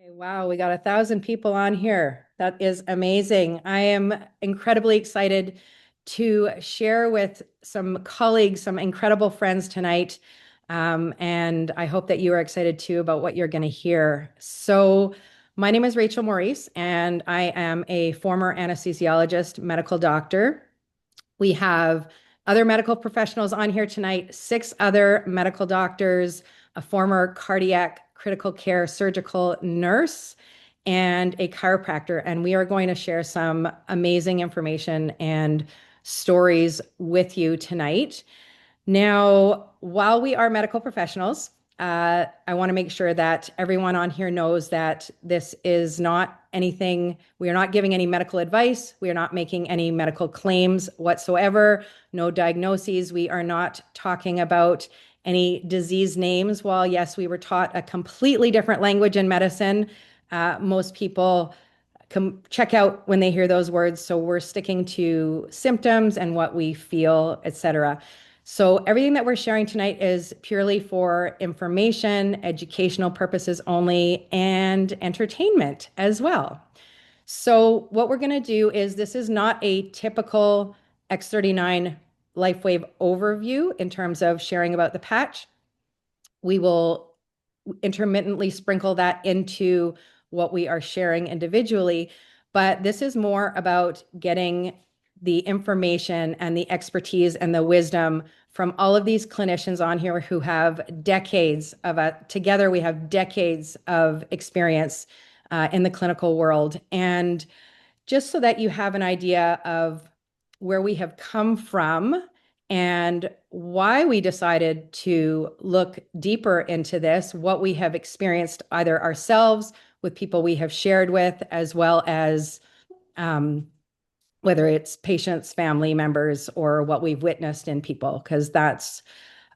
Wow, we got 1,000 people on here. That is amazing. I am incredibly excited to share with some colleagues, some incredible friends tonight. And I hope that you are excited too about what you're going to hear. So, my name is Rachel Maurice, and I am a former anesthesiologist, medical doctor. We have other medical professionals on here tonight, six other medical doctors, a former cardiac critical care surgical nurse, and a chiropractor. And we are going to share some amazing information and stories with you tonight. Now, while we are medical professionals, I want to make sure that everyone on here knows that this is not anything, we are not giving any medical advice. We are not making any medical claims whatsoever, no diagnoses. We are not talking about any disease names. While, yes, we were taught a completely different language in medicine, most people check out when they hear those words. So we're sticking to symptoms and what we feel, etc. So everything that we're sharing tonight is purely for information, educational purposes only, and entertainment as well. So what we're going to do is this is not a typical X39 Lifewave overview in terms of sharing about the patch. We will intermittently sprinkle that into what we are sharing individually, but this is more about getting the information and the expertise and the wisdom from all of these clinicians on here who have decades of together we have decades of experience in the clinical world. And just so that you have an idea of where we have come from and why we decided to look deeper into this, what we have experienced either ourselves, with people we have shared with, as well as whether it's patients, family members, or what we've witnessed in people, because that's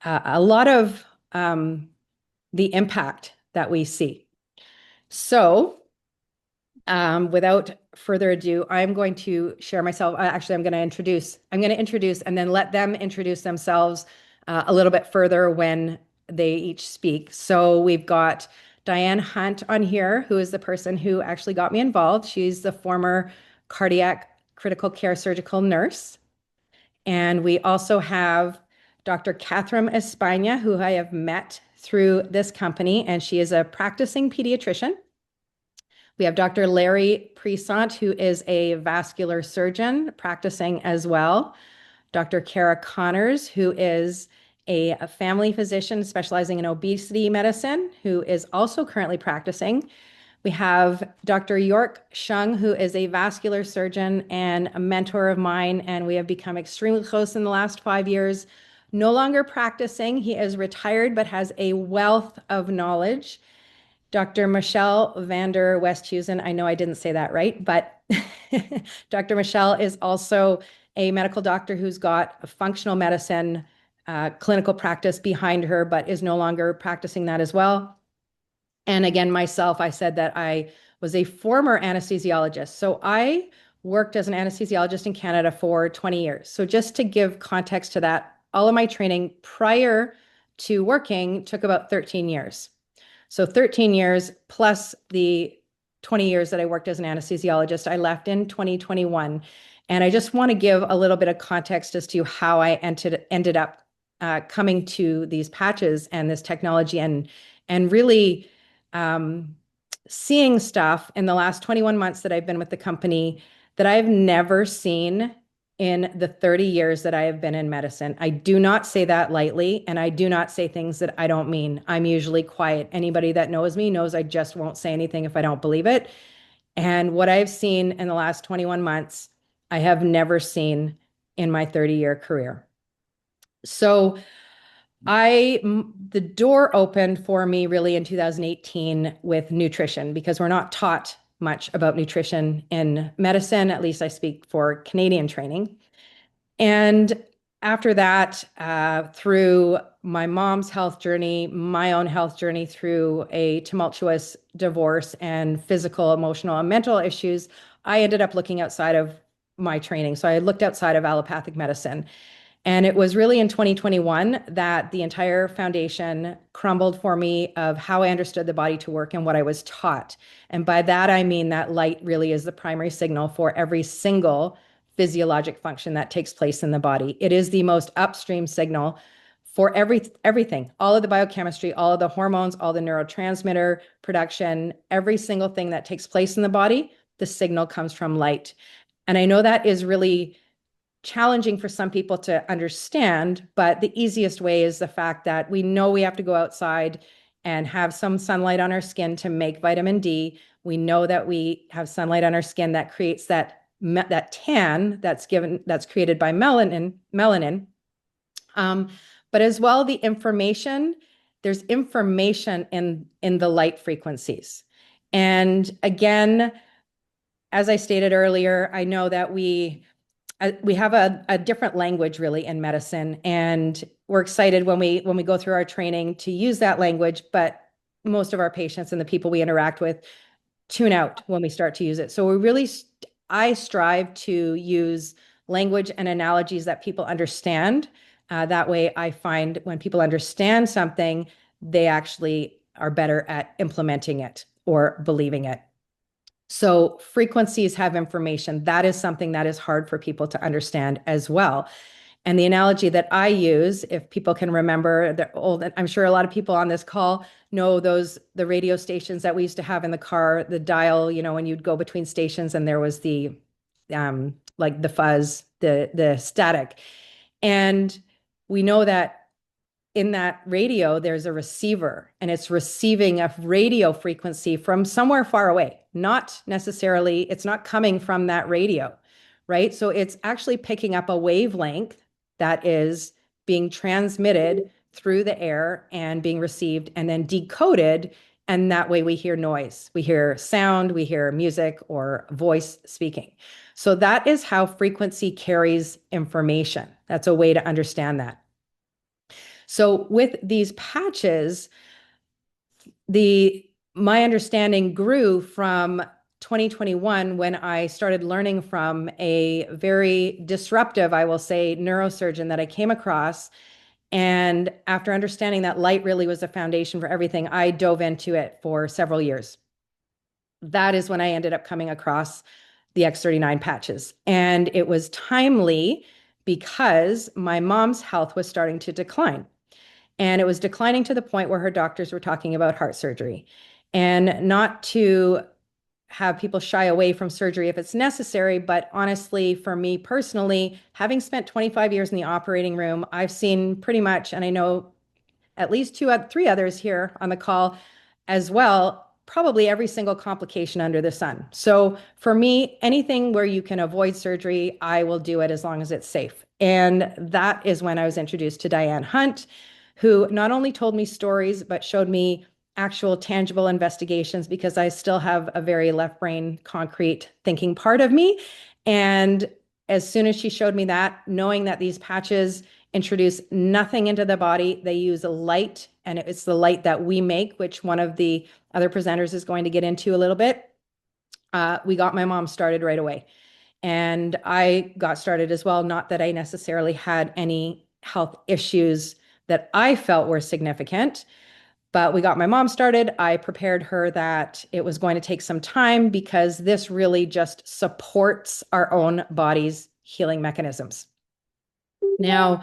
a lot of the impact that we see. So, without further ado, I'm going to share myself. Actually, I'm going to introduce and then let them introduce themselves a little bit further when they each speak. So we've got Diane Hunt on here, who is the person who actually got me involved. She's the former cardiac critical care surgical nurse. And we also have Dr. Catherine Espina, who I have met through this company, and she is a practicing pediatrician. We have Dr. Larry Presant, who is a vascular surgeon practicing as well. Dr. Kara Connors, who is a family physician specializing in obesity medicine, who is also currently practicing. We have Dr. York Shung, who is a vascular surgeon and a mentor of mine, and we have become extremely close in the last 5 years. No longer practicing, he is retired, but has a wealth of knowledge. Dr. Michelle Vander Westhuizen, I know I didn't say that right, but Dr. Michelle is also a medical doctor who's got a functional medicine clinical practice behind her, but is no longer practicing that as well. And again, myself, I said that I was a former anesthesiologist. So I worked as an anesthesiologist in Canada for 20 years. So just to give context to that, all of my training prior to working took about 13 years. So 13 years plus the 20 years that I worked as an anesthesiologist. I left in 2021. And I just want to give a little bit of context as to how I ended up coming to these patches and this technology and really seeing stuff in the last 21 months that I've been with the company that I've never seen in the 30 years that I have been in medicine. I do not say that lightly, and I do not say things that I don't mean. I'm usually quiet. Anybody that knows me knows I just won't say anything if I don't believe it. And what I've seen in the last 21 months, I have never seen in my 30-year career. So the door opened for me really in 2018 with nutrition, because we're not taught much about nutrition in medicine. At least I speak for Canadian training. And after that, through my mom's health journey, my own health journey through a tumultuous divorce and physical, emotional, and mental issues, I ended up looking outside of my training. So I looked outside of allopathic medicine. And it was really in 2021 that the entire foundation crumbled for me of how I understood the body to work and what I was taught. And by that, I mean that light really is the primary signal for every single physiologic function that takes place in the body. It is the most upstream signal for everything, all of the biochemistry, all of the hormones, all the neurotransmitter production, every single thing that takes place in the body, the signal comes from light. And I know that is really challenging for some people to understand, but the easiest way is the fact that we know we have to go outside and have some sunlight on our skin to make vitamin D. We know that we have sunlight on our skin that creates that tan that's created by melanin. But as well, there's information in the light frequencies. And again, as I stated earlier, I know that we have a different language really in medicine, and we're excited when we go through our training to use that language, but most of our patients and the people we interact with tune out when we start to use it. So I strive to use language and analogies that people understand. That way I find when people understand something, they actually are better at implementing it or believing it. So frequencies have information. That is something that is hard for people to understand as well. And the analogy that I use, if people can remember the old, I'm sure a lot of people on this call know the radio stations that we used to have in the car, the dial, when you'd go between stations and there was the like the fuzz, the static. And we know that in that radio, there's a receiver, and it's receiving a radio frequency from somewhere far away. It's not coming from that radio, right? So it's actually picking up a wavelength that is being transmitted through the air and being received and then decoded. And that way we hear noise, we hear sound, we hear music or voice speaking. So that is how frequency carries information. That's a way to understand that. So with these patches, my understanding grew from 2021 when I started learning from a very disruptive, I will say, neurosurgeon that I came across. And after understanding that light really was the foundation for everything, I dove into it for several years. That is when I ended up coming across the X39 patches. And it was timely because my mom's health was starting to decline. And it was declining to the point where her doctors were talking about heart surgery. And not to have people shy away from surgery if it's necessary, but honestly, for me personally, having spent 25 years in the operating room, I've seen pretty much, and I know at least three others here on the call as well, probably every single complication under the sun. So for me, anything where you can avoid surgery, I will do it as long as it's safe. And that is when I was introduced to Diane Hunt, who not only told me stories, but showed me actual tangible investigations, because I still have a very left brain concrete thinking part of me. And as soon as she showed me that, knowing that these patches introduce nothing into the body, they use a light, and it's the light that we make, which one of the other presenters is going to get into a little bit. We got my mom started right away. And I got started as well. Not that I necessarily had any health issues that I felt were significant, but we got my mom started. I prepared her that it was going to take some time because this really just supports our own body's healing mechanisms. Now,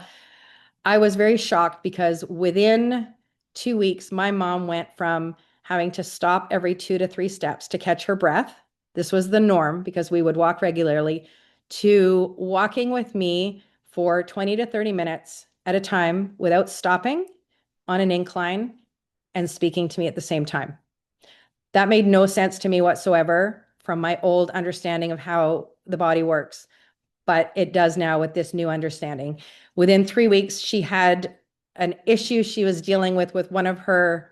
I was very shocked because within 2 weeks, my mom went from having to stop every 2 to 3 steps to catch her breath. This was the norm because we would walk regularly, to walking with me for 20 to 30 minutes at a time without stopping on an incline and speaking to me at the same time. That made no sense to me whatsoever from my old understanding of how the body works, but it does now with this new understanding. Within 3 weeks, she had an issue she was dealing with one of her,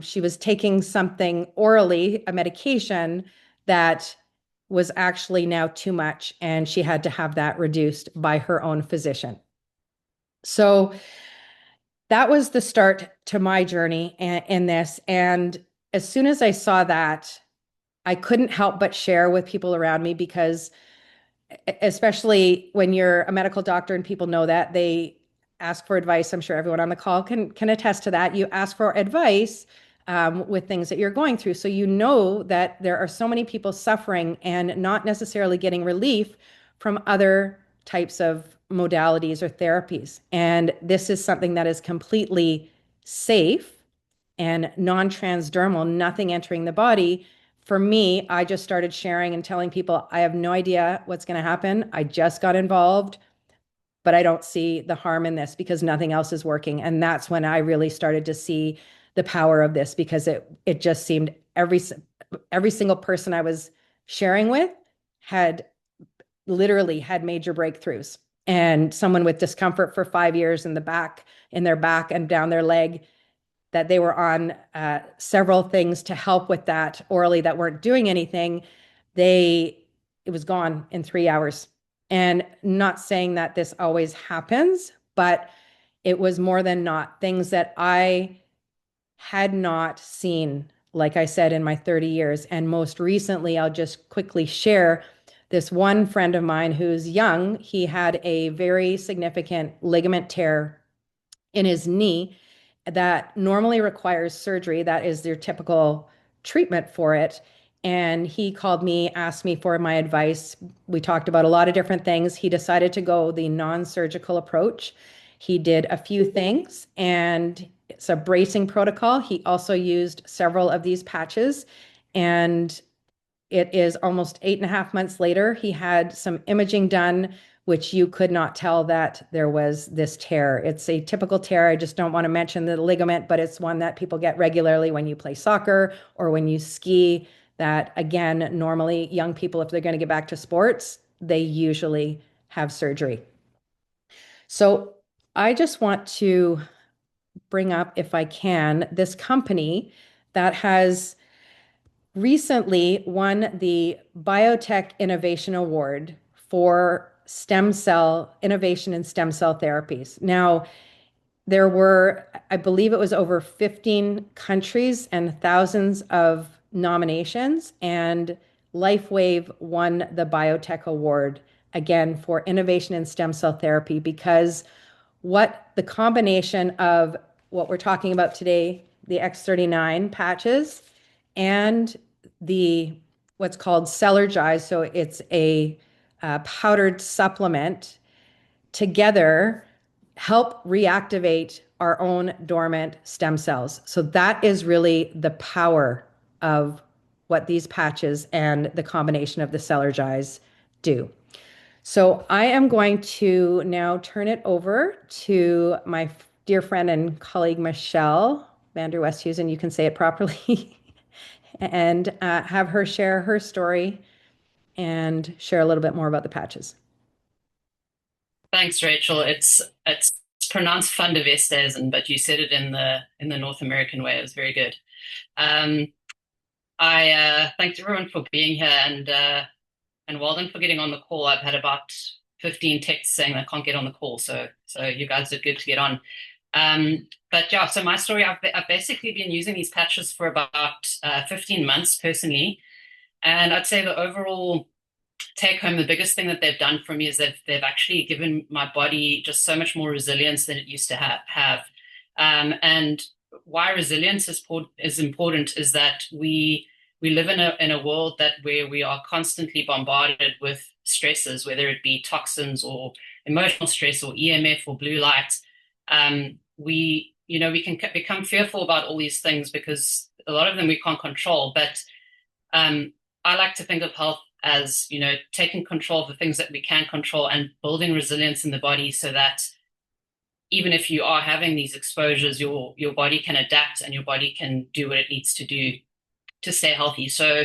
she was taking something orally, a medication that was actually now too much, and she had to have that reduced by her own physician. So that was the start to my journey in this. And as soon as I saw that, I couldn't help but share with people around me, because especially when you're a medical doctor and people know that they ask for advice. I'm sure everyone on the call can attest to that. You ask for advice with things that you're going through. So you know that there are so many people suffering and not necessarily getting relief from other types of modalities or therapies. And this is something that is completely safe and non-transdermal, nothing entering the body. For me, I just started sharing and telling people, I have no idea what's going to happen. I just got involved, but I don't see the harm in this because nothing else is working. And that's when I really started to see the power of this, because it just seemed every single person I was sharing with had literally had major breakthroughs. And someone with discomfort for 5 years in their back and down their leg, that they were on several things to help with that orally that weren't doing anything, it was gone in 3 hours. And not saying that this always happens, but it was more than not things that I had not seen, like I said, in my 30 years. And most recently, I'll just quickly share this one friend of mine who's young. He had a very significant ligament tear in his knee that normally requires surgery. That is their typical treatment for it. And he called me, asked me for my advice. We talked about a lot of different things. He decided to go the non-surgical approach. He did a few things, and it's a bracing protocol. He also used several of these patches, and it is almost 8.5 months later. He had some imaging done, which you could not tell that there was this tear. It's a typical tear. I just don't want to mention the ligament, but it's one that people get regularly when you play soccer or when you ski. That, again, normally young people, if they're going to get back to sports, they usually have surgery. So I just want to bring up, if I can, this company that has recently won the Biotech Innovation Award for stem cell innovation and stem cell therapies. Now, there were, I believe it was over 15 countries and thousands of nominations, and Lifewave won the Biotech Award again for innovation in stem cell therapy, because what the combination of what we're talking about today, the X39 patches, and the what's called Celergize, so it's a powdered supplement, together help reactivate our own dormant stem cells. So that is really the power of what these patches and the combination of the Celergize do. So I am going to now turn it over to my dear friend and colleague, Michelle van der Westhuizen, you can say it properly, and have her share her story and share a little bit more about the patches. Thanks, Rachel. It's pronounced Van der Westhuizen, but you said it in the North American way. It was very good. Um, I thanks everyone for being here, and well done for getting on the call. I've had about 15 texts saying I can't get on the call, so you guys did good to get on. But yeah, so my story, I've basically been using these patches for about 15 months personally, and I'd say the overall take home, the biggest thing that they've done for me is they've actually given my body just so much more resilience than it used to have. And why resilience is important is that we live in a world where we are constantly bombarded with stresses, whether it be toxins or emotional stress or EMF or blue light. We can become fearful about all these things because a lot of them we can't control. But I like to think of health as, taking control of the things that we can control and building resilience in the body so that even if you are having these exposures, your body can adapt and your body can do what it needs to do to stay healthy. So,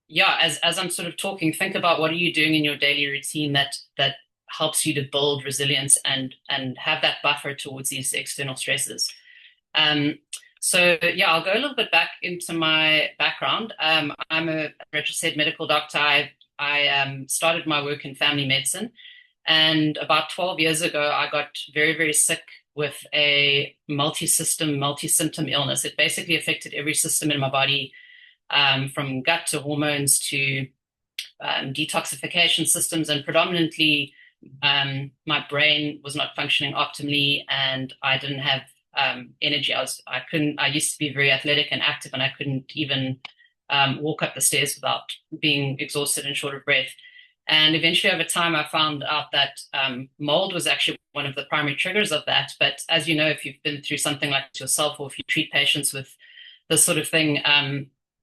yeah, as I'm sort of talking, think about what are you doing in your daily routine that helps you to build resilience and have that buffer towards these external stresses. So yeah, I'll go a little bit back into my background. I'm a registered medical doctor. I started my work in family medicine, and about 12 years ago, I got very, very sick with a multi-symptom illness. It basically affected every system in my body, from gut to hormones to detoxification systems, and predominantly my brain was not functioning optimally, and I didn't have energy. I used to be very athletic and active, and I couldn't even walk up the stairs without being exhausted and short of breath. And eventually, over time, I found out that mold was actually one of the primary triggers of that. But as you know, if you've been through something like this yourself, or if you treat patients with this sort of thing,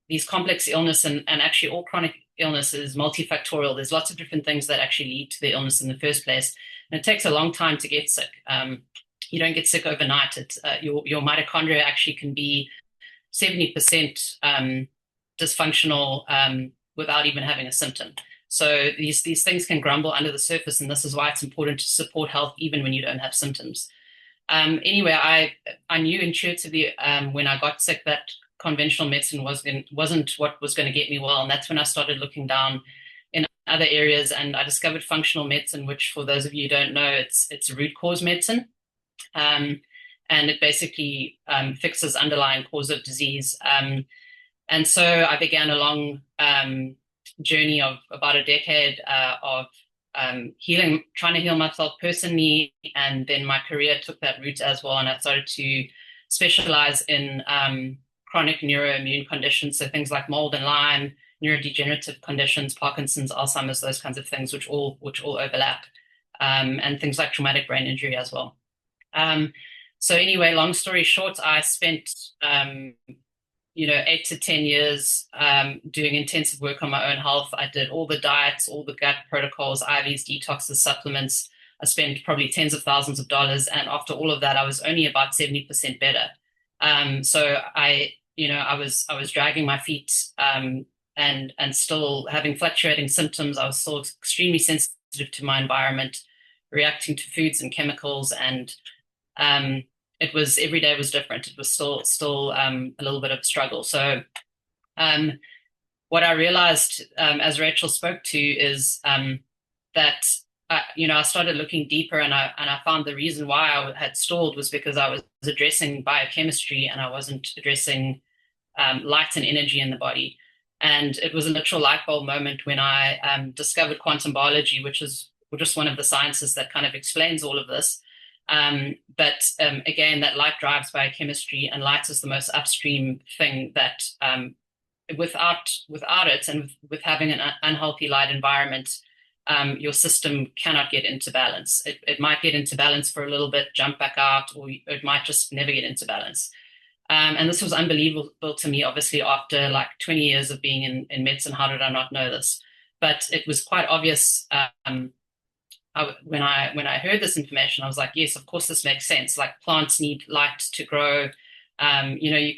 these complex illness and actually all chronic illness is multifactorial. There's lots of different things that actually lead to the illness in the first place. And it takes a long time to get sick. You don't get sick overnight. Your mitochondria actually can be 70% dysfunctional without even having a symptom. So these things can grumble under the surface, and this is why it's important to support health even when you don't have symptoms. Anyway, I knew intuitively when I got sick that conventional medicine wasn't what was going to get me well, and that's when I started looking down in other areas, and I discovered functional medicine, which, for those of you who don't know, it's root cause medicine, and it basically fixes underlying cause of disease. And so I began a long journey of about a decade of trying to heal myself personally, and then my career took that route as well, and I started to specialize in chronic neuroimmune conditions, so things like mold and Lyme, neurodegenerative conditions, Parkinson's, Alzheimer's, those kinds of things, which all overlap, and things like traumatic brain injury as well. So anyway, long story short, I spent 8 to 10 years doing intensive work on my own health. I did all the diets, all the gut protocols, IVs, detoxes, supplements. I spent probably tens of thousands of dollars, and after all of that, I was only about 70% better. So I was dragging my feet and still having fluctuating symptoms. I was still extremely sensitive to my environment, reacting to foods and chemicals, and it was every day was different. It was still a little bit of a struggle. So what I realized as Rachel spoke to is that I started looking deeper, and I found the reason why I had stalled was because I was addressing biochemistry and I wasn't addressing light and energy in the body. And it was a literal light bulb moment when I discovered quantum biology, which is just one of the sciences that kind of explains all of this. But again, that light drives biochemistry, and light is the most upstream thing that without it, and with having an unhealthy light environment, your system cannot get into balance. It might get into balance for a little bit, jump back out, or it might just never get into balance. And this was unbelievable to me, obviously, after like 20 years of being in medicine. How did I not know this? But it was quite obvious when I heard this information. I was like, yes, of course this makes sense. Like, plants need light to grow. You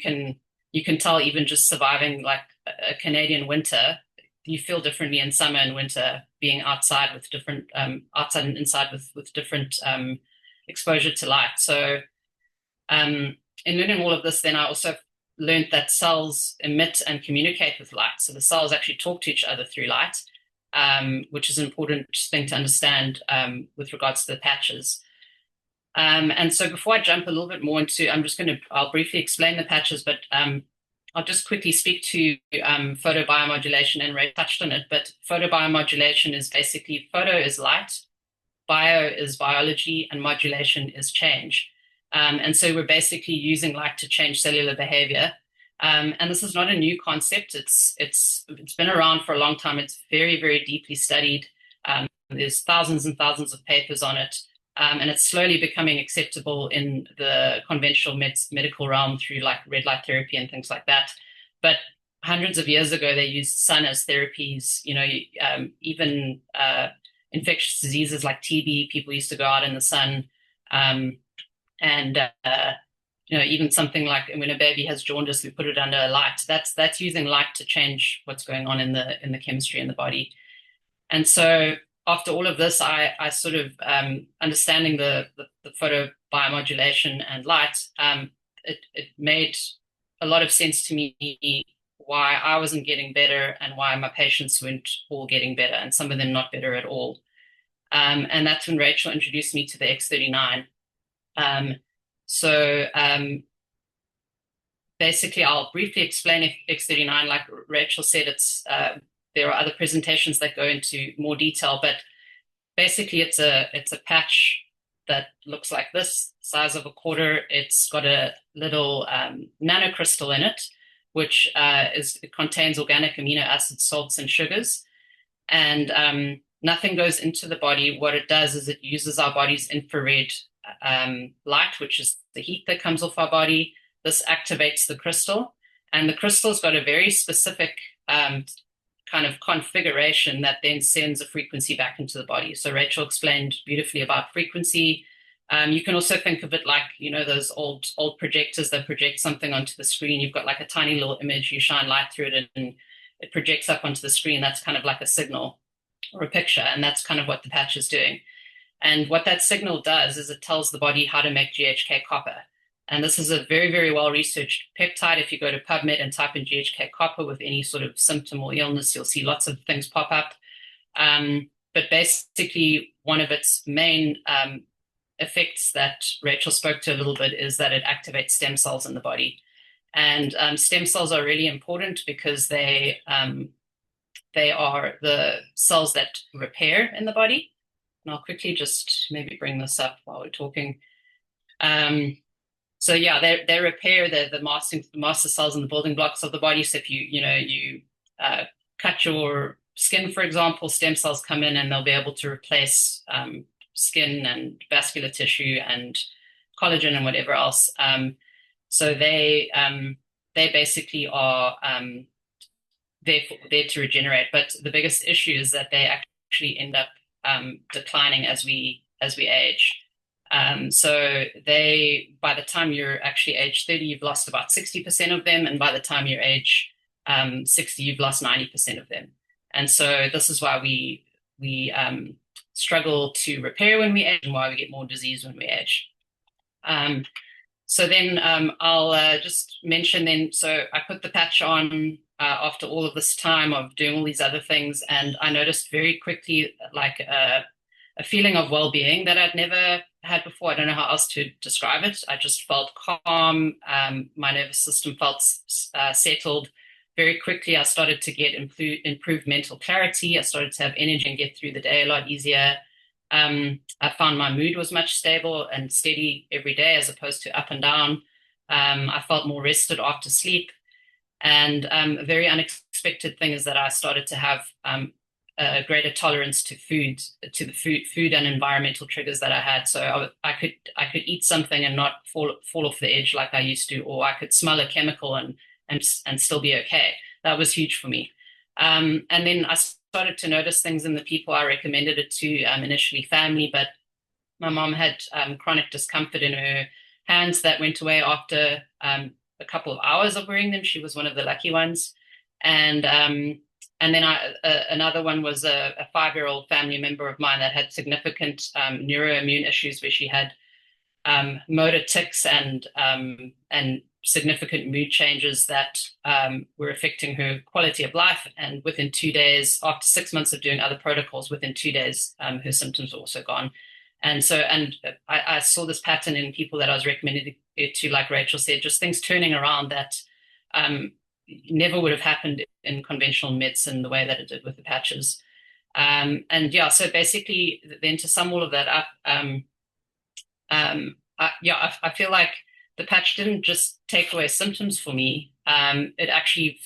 can tell even just surviving like a Canadian winter, you feel differently in summer and winter, being outside with different outside and inside with different exposure to light. So in learning all of this, then I also learned that cells emit and communicate with light. So the cells actually talk to each other through light, which is an important thing to understand with regards to the patches. And so before I jump a little bit more into, I'll briefly explain the patches, but I'll just quickly speak to photobiomodulation, and Ray touched on it. But photobiomodulation is basically, photo is light, bio is biology, and modulation is change. And so we're basically using light to change cellular behavior. And this is not a new concept. It's been around for a long time. It's very, very deeply studied. There's thousands and thousands of papers on it. And it's slowly becoming acceptable in the conventional medical realm through like red light therapy and things like that. But hundreds of years ago, they used sun as therapies. Even infectious diseases like TB, people used to go out in the sun. Even something like when a baby has jaundice, we put it under a light. That's using light to change what's going on in the chemistry in the body. And so after all of this, I sort of understanding the photobiomodulation and light, it made a lot of sense to me why I wasn't getting better and why my patients weren't all getting better, and some of them not better at all. And that's when Rachel introduced me to the X39. Basically, I'll briefly explain X39. Like Rachel said, it's there are other presentations that go into more detail, but basically it's a patch that looks like this, size of a quarter. It's got a little nanocrystal in it, which it contains organic amino acids, salts, and sugars. And nothing goes into the body. What it does is it uses our body's infrared light, which is the heat that comes off our body. This activates the crystal, and the crystal's got a very specific kind of configuration that then sends a frequency back into the body. So Rachel explained beautifully about frequency. You can also think of it like, those old projectors that project something onto the screen. You've got like a tiny little image, you shine light through it, and it projects up onto the screen. That's kind of like a signal or a picture, and that's kind of what the patch is doing. And what that signal does is it tells the body how to make GHK copper. And this is a very, very well-researched peptide. If you go to PubMed and type in GHK copper with any sort of symptom or illness, you'll see lots of things pop up. But basically, one of its main effects that Rachel spoke to a little bit is that it activates stem cells in the body. And stem cells are really important because they are the cells that repair in the body. And I'll quickly just maybe bring this up while we're talking. So yeah, they repair the master cells and the building blocks of the body. So if you cut your skin, for example, stem cells come in and they'll be able to replace skin and vascular tissue and collagen and whatever else. So they basically are there to regenerate. But the biggest issue is that they actually end up declining as we age. So by the time you're actually age 30, you've lost about 60% of them. And by the time you're age 60, you've lost 90% of them. And so this is why we struggle to repair when we age and why we get more disease when we age. So then I'll just mention then, so I put the patch on after all of this time of doing all these other things. And I noticed very quickly like a feeling of well-being that I'd never had before. I don't know how else to describe it. I just felt calm. My nervous system felt settled. Very quickly, I started to get improved mental clarity. I started to have energy and get through the day a lot easier. I found my mood was much stable and steady every day as opposed to up and down. I felt more rested after sleep. And a very unexpected thing is that I started to have a greater tolerance to the food and environmental triggers that I had. So I could eat something and not fall off the edge like I used to, or I could smell a chemical and still be okay. That was huge for me. And then I started to notice things in the people I recommended it to, initially family, but my mom had chronic discomfort in her hands that went away after a couple of hours of wearing them. She was one of the lucky ones. And then another one was a 5-year-old family member of mine that had significant neuroimmune issues where she had motor tics and significant mood changes that were affecting her quality of life. And within 2 days, after 6 months of doing other protocols, within 2 days, her symptoms were also gone. And I saw this pattern in people that I was recommending it to, like Rachel said, just things turning around that never would have happened in conventional medicine the way that it did with the patches. And yeah, so basically then to sum all of that up, I feel like the patch didn't just take away symptoms for me. It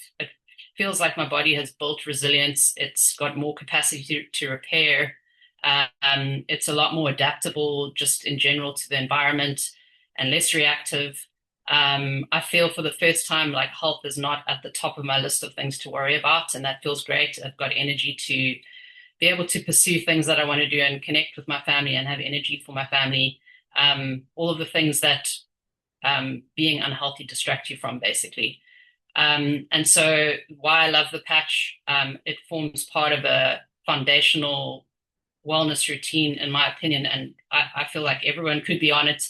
feels like my body has built resilience. It's got more capacity to repair. It's a lot more adaptable just in general to the environment and less reactive. I feel for the first time like health is not at the top of my list of things to worry about, and that feels great. I've got energy to be able to pursue things that I want to do and connect with my family and have energy for my family. All of the things that being unhealthy distract you from, basically. And so why I love the patch, it forms part of a foundational wellness routine, in my opinion, and I feel like everyone could be on it.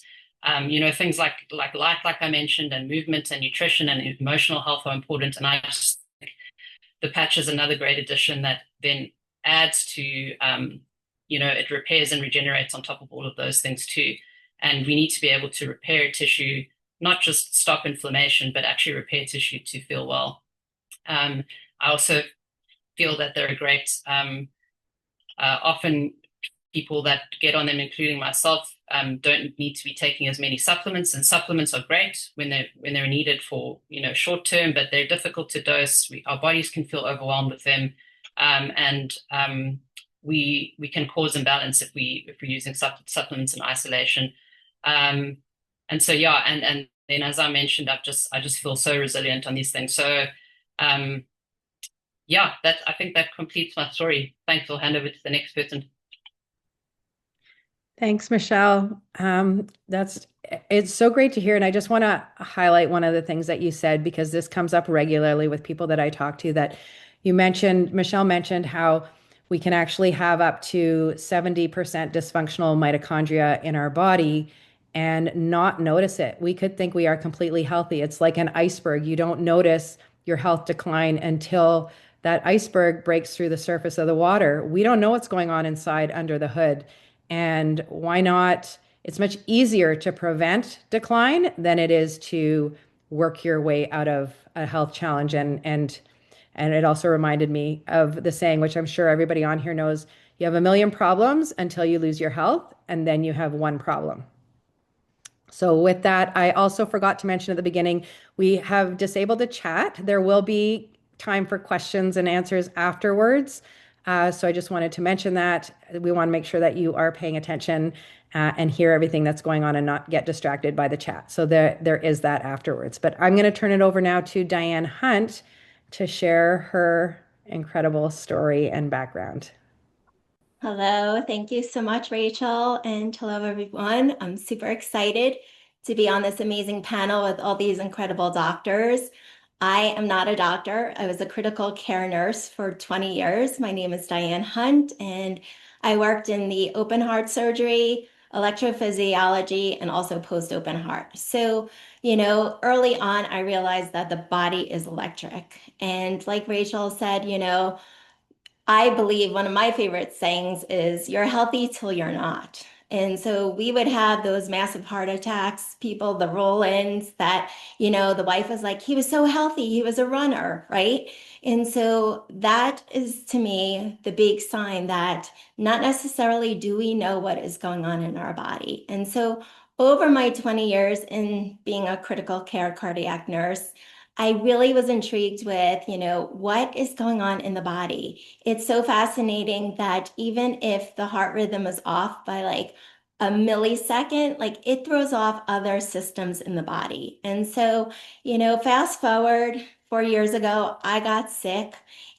Things like light, like I mentioned, and movement and nutrition and emotional health are important. And I just think the patch is another great addition that then adds to, it repairs and regenerates on top of all of those things too. And we need to be able to repair tissue, not just stop inflammation, but actually repair tissue to feel well. I also feel that they're a great, often people that get on them, including myself, don't need to be taking as many supplements, and supplements are great when they're needed for short term, but they're difficult to dose. Our bodies can feel overwhelmed with them, and we can cause imbalance if we're using supplements in isolation. And so yeah, and then as I mentioned, I just feel so resilient on these things. So yeah, I think that completes my story. Thanks. I'll hand over to the next person. Thanks, Michelle. It's so great to hear. And I just want to highlight one of the things that you said, because this comes up regularly with people that I talk to, that Michelle mentioned how we can actually have up to 70% dysfunctional mitochondria in our body and not notice it. We could think we are completely healthy. It's like an iceberg. You don't notice your health decline until that iceberg breaks through the surface of the water. We don't know what's going on inside under the hood. And why not? It's much easier to prevent decline than it is to work your way out of a health challenge. And it also reminded me of the saying, which I'm sure everybody on here knows: you have a million problems until you lose your health, and then you have one problem. So with that, I also forgot to mention at the beginning, we have disabled the chat. There will be time for questions and answers afterwards. So I just wanted to mention that. We want to make sure that you are paying attention and hear everything that's going on and not get distracted by the chat. So there is that afterwards. But I'm going to turn it over now to Diane Hunt to share her incredible story and background. Hello, thank you so much, Rachel, and hello, everyone. I'm super excited to be on this amazing panel with all these incredible doctors. I am not a doctor. I was a critical care nurse for 20 years. My name is Diane Hunt, and I worked in the open heart surgery, electrophysiology, and also post-open heart. So, early on, I realized that the body is electric. And like Rachel said, I believe one of my favorite sayings is, you're healthy till you're not. And so we would have those massive heart attacks, people, the roll-ins that, the wife was like, he was so healthy, he was a runner, right? And so that is, to me, the big sign that not necessarily do we know what is going on in our body. And so over my 20 years in being a critical care cardiac nurse, I really was intrigued with, what is going on in the body. It's so fascinating that even if the heart rhythm is off by like a millisecond, like it throws off other systems in the body. And so, fast forward 4 years ago, I got sick.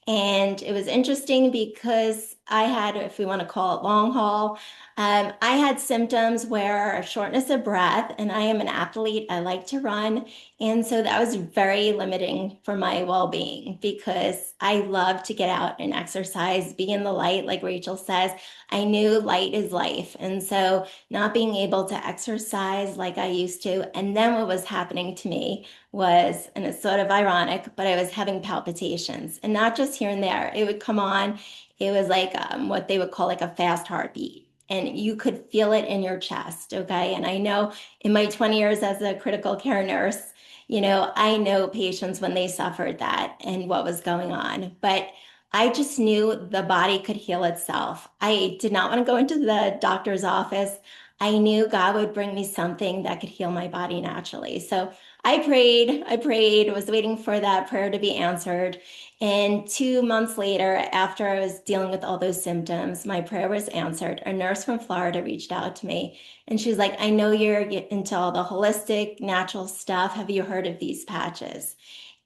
And it was interesting because I had, if we want to call it long haul, I had symptoms where shortness of breath, and I am an athlete. I like to run. And so that was very limiting for my well-being because I love to get out and exercise, be in the light, like Rachel says. I knew light is life. And so not being able to exercise like I used to. And then what was happening to me was, and it's sort of ironic, but I was having palpitations, and not just here and there. It would come on. It was like what they would call like a fast heartbeat. And you could feel it in your chest, okay? And I know in my 20 years as a critical care nurse, I know patients when they suffered that and what was going on. But I just knew the body could heal itself. I did not want to go into the doctor's office. I knew God would bring me something that could heal my body naturally. So I prayed, was waiting for that prayer to be answered. And 2 months later, after I was dealing with all those symptoms, my prayer was answered. A nurse from Florida reached out to me, and she was like, I know you're into all the holistic, natural stuff. Have you heard of these patches?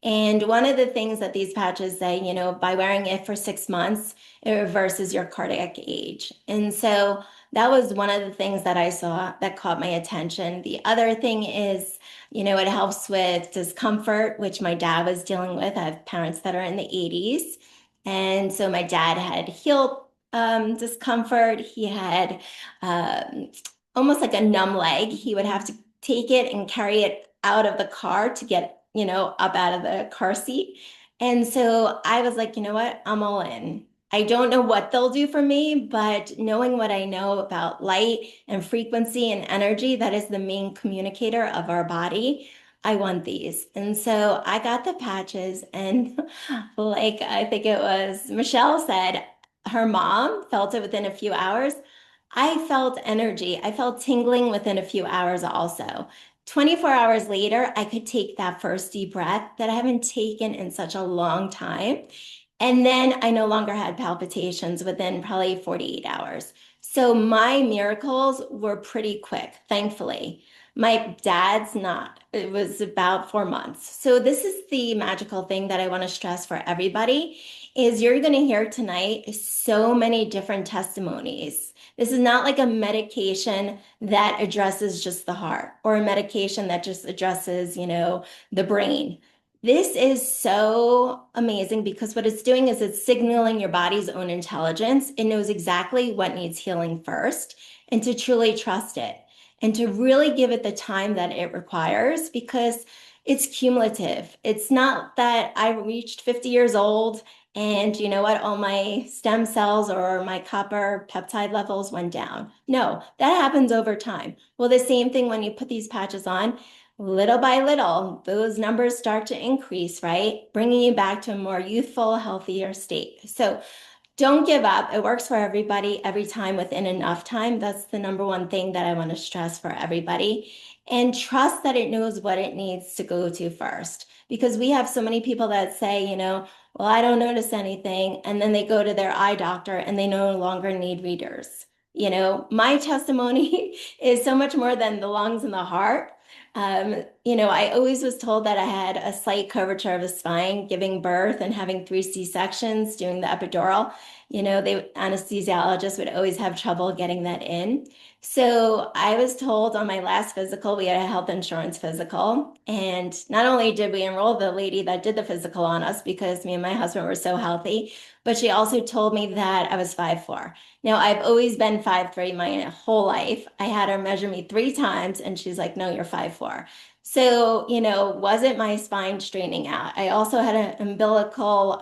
And one of the things that these patches say, by wearing it for 6 months, it reverses your cardiac age. And so that was one of the things that I saw that caught my attention. The other thing is, it helps with discomfort, which my dad was dealing with. I have parents that are in the 80s. And so my dad had heel discomfort. He had almost like a numb leg. He would have to take it and carry it out of the car to get up out of the car seat. And so I was like, you know what? I'm all in. I don't know what they'll do for me, but knowing what I know about light and frequency and energy, that is the main communicator of our body. I want these. And so I got the patches, and like I think it was Michelle said, her mom felt it within a few hours. I felt energy. I felt tingling within a few hours also. 24 hours later, I could take that first deep breath that I haven't taken in such a long time. And then I no longer had palpitations within probably 48 hours. So my miracles were pretty quick, thankfully. My dad's not. It was about 4 months. So this is the magical thing that I want to stress for everybody is you're going to hear tonight so many different testimonies. This is not like a medication that addresses just the heart or a medication that just addresses, the brain. This is so amazing because what it's doing is it's signaling your body's own intelligence. It knows exactly what needs healing first and to truly trust it and to really give it the time that it requires because it's cumulative. It's not that I reached 50 years old and you know what, all my stem cells or my copper peptide levels went down. No, that happens over time. Well, the same thing when you put these patches on, little by little, those numbers start to increase, right? Bringing you back to a more youthful, healthier state. So don't give up. It works for everybody every time within enough time. That's the number one thing that I want to stress for everybody. And trust that it knows what it needs to go to first. Because we have so many people that say, well, I don't notice anything. And then they go to their eye doctor and they no longer need readers. My testimony is so much more than the lungs and the heart. I always was told that I had a slight curvature of the spine, giving birth and having 3 C-sections, doing the epidural. The anesthesiologist would always have trouble getting that in. So I was told on my last physical, we had a health insurance physical. And not only did we enroll the lady that did the physical on us because me and my husband were so healthy, but she also told me that I was 5'4". Now, I've always been 5'3" my whole life. I had her measure me 3 times and she's like, no, you're 5'4". So, wasn't my spine straightening out. I also had an umbilical,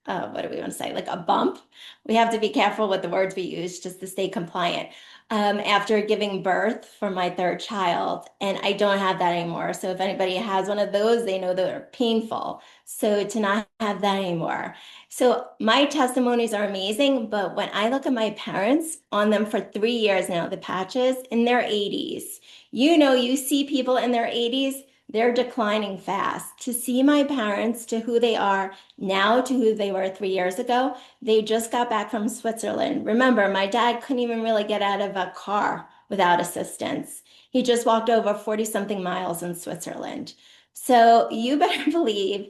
what do we want to say, like a bump. We have to be careful with the words we use just to stay compliant. After giving birth for my third child, and I don't have that anymore. So if anybody has one of those, they know they're painful. So to not have that anymore. So my testimonies are amazing, but when I look at my parents on them for 3 years now, the patches in their 80s, you see people in their 80s, they're declining fast. To see my parents to who they are now to who they were 3 years ago, they just got back from Switzerland. Remember, my dad couldn't even really get out of a car without assistance. He just walked over 40 something miles in Switzerland. So you better believe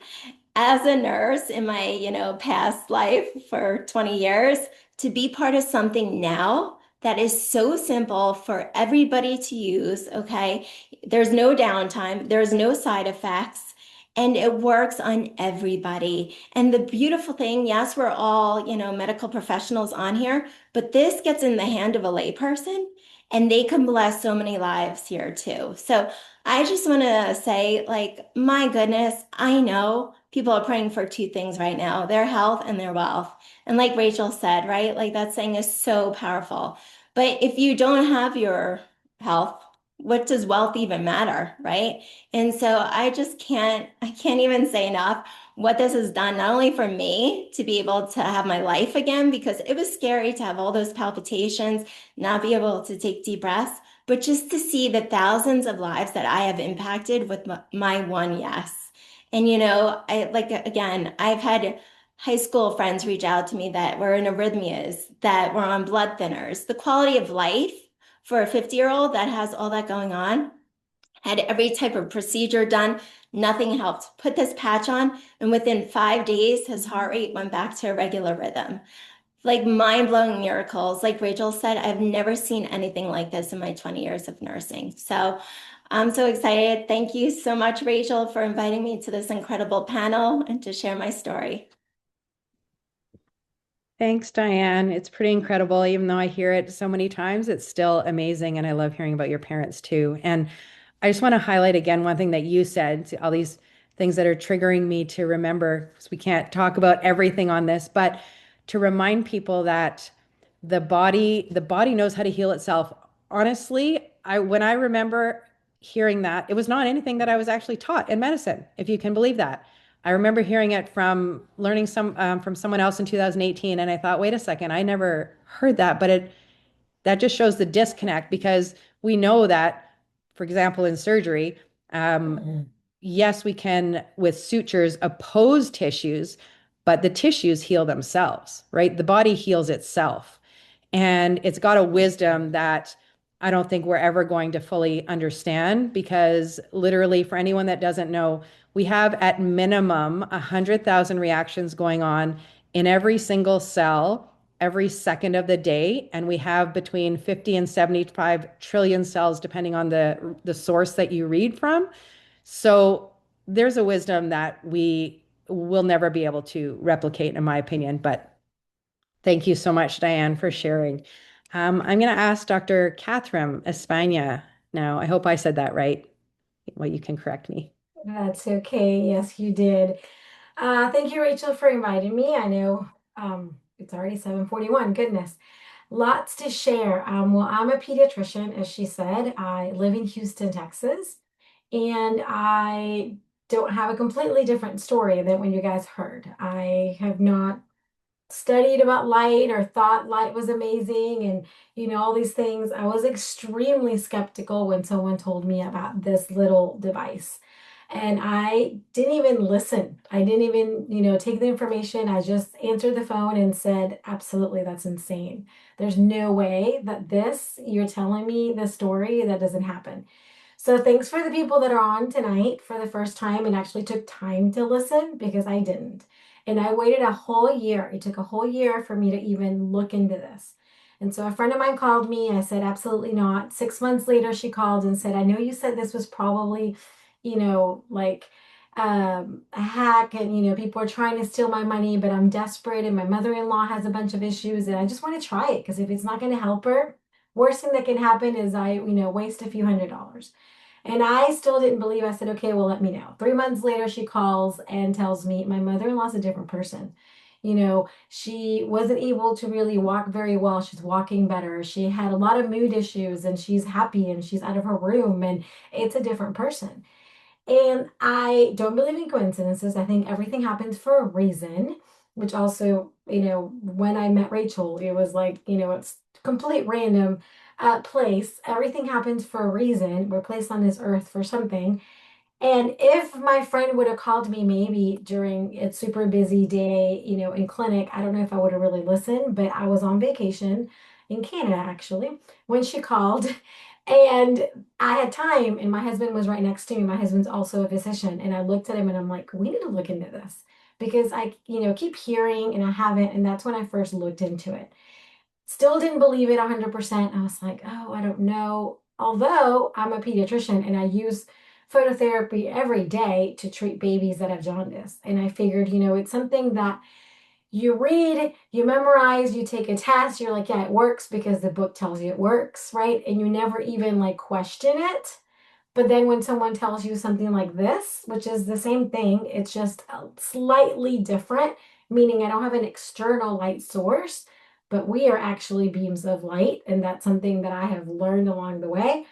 as a nurse in my, past life for 20 years, to be part of something now that is so simple for everybody to use, okay? There's no downtime, there's no side effects, and it works on everybody. And the beautiful thing, yes, we're all, medical professionals on here, but this gets in the hand of a layperson and they can bless so many lives here too. So I just want to say, like, my goodness, I know people are praying for 2 things right now, their health and their wealth. And like Rachel said, right? Like that saying is so powerful. But if you don't have your health, what does wealth even matter, right? And so I can't even say enough what this has done, not only for me to be able to have my life again, because it was scary to have all those palpitations, not be able to take deep breaths, but just to see the thousands of lives that I have impacted with my one yes. And I like again, I've had high school friends reach out to me that were in arrhythmias, that were on blood thinners. The quality of life for a 50-year-old that has all that going on, had every type of procedure done, nothing helped. Put this patch on, and within 5 days, his heart rate went back to a regular rhythm. Like mind-blowing miracles. Like Rachel said, I've never seen anything like this in my 20 years of nursing. So I'm so excited. Thank you so much, Rachel, for inviting me to this incredible panel and to share my story. Thanks, Diane. It's pretty incredible. Even though I hear it so many times, it's still amazing. And I love hearing about your parents too. And I just want to highlight again one thing that you said, all these things that are triggering me to remember, because we can't talk about everything on this, but to remind people that the body knows how to heal itself. Honestly, when I remember hearing that. It was not anything that I was actually taught in medicine, if you can believe that. I remember hearing it from learning from someone else in 2018, and I thought, wait a second, I never heard that, but that just shows the disconnect because we know that, for example, in surgery, yes, we can with sutures oppose tissues, but the tissues heal themselves, right? The body heals itself. And it's got a wisdom that I don't think we're ever going to fully understand because literally, for anyone that doesn't know, we have at minimum 100,000 reactions going on in every single cell every second of the day. And we have between 50 and 75 trillion cells, depending on the source that you read from. So there's a wisdom that we will never be able to replicate, in my opinion. But thank you so much, Diane, for sharing. I'm going to ask Dr. Catherine Espana now. I hope I said that right. Well, you can correct me. That's okay. Yes, you did. Thank you, Rachel, for inviting me. I know it's already 7:41. Goodness. Lots to share. Well, I'm a pediatrician, as she said. I live in Houston, Texas, and I don't have a completely different story than when you guys heard. I have not studied about light or thought light was amazing and all these things. I was extremely skeptical when someone told me about this little device. And I didn't even listen. I didn't even, take the information. I just answered the phone and said, absolutely, that's insane. There's no way that you're telling me the story, that doesn't happen. So thanks for the people that are on tonight for the first time and actually took time to listen because I didn't. And I waited a whole year. It took a whole year for me to even look into this. And so a friend of mine called me. I said, absolutely not. 6 months later, she called and said, I know you said this was probably, like a hack and, people are trying to steal my money, but I'm desperate and my mother-in-law has a bunch of issues and I just want to try it because if it's not going to help her, worst thing that can happen is I, waste a few $100s. And I still didn't believe. I said, okay, well, let me know. 3 months later, she calls and tells me my mother-in-law's a different person. She wasn't able to really walk very well. She's walking better. She had a lot of mood issues and she's happy and she's out of her room and it's a different person. And I don't believe in coincidences. I think everything happens for a reason, which also, when I met Rachel, it was like, it's complete random place. Everything happens for a reason. We're placed on this earth for something. And if my friend would have called me maybe during a super busy day, in clinic, I don't know if I would have really listened, but I was on vacation in Canada actually when she called and I had time and my husband was right next to me. My husband's also a physician and I looked at him and I'm like, we need to look into this because I, keep hearing and I haven't. And that's when I first looked into it. Still didn't believe it 100%. I was like, oh, I don't know. Although I'm a pediatrician and I use phototherapy every day to treat babies that have jaundice. And I figured, it's something that you read, you memorize, you take a test, you're like, yeah, it works because the book tells you it works, right? And you never even like question it. But then when someone tells you something like this, which is the same thing, it's just slightly different, meaning I don't have an external light source, but we are actually beams of light. And that's something that I have learned along the way.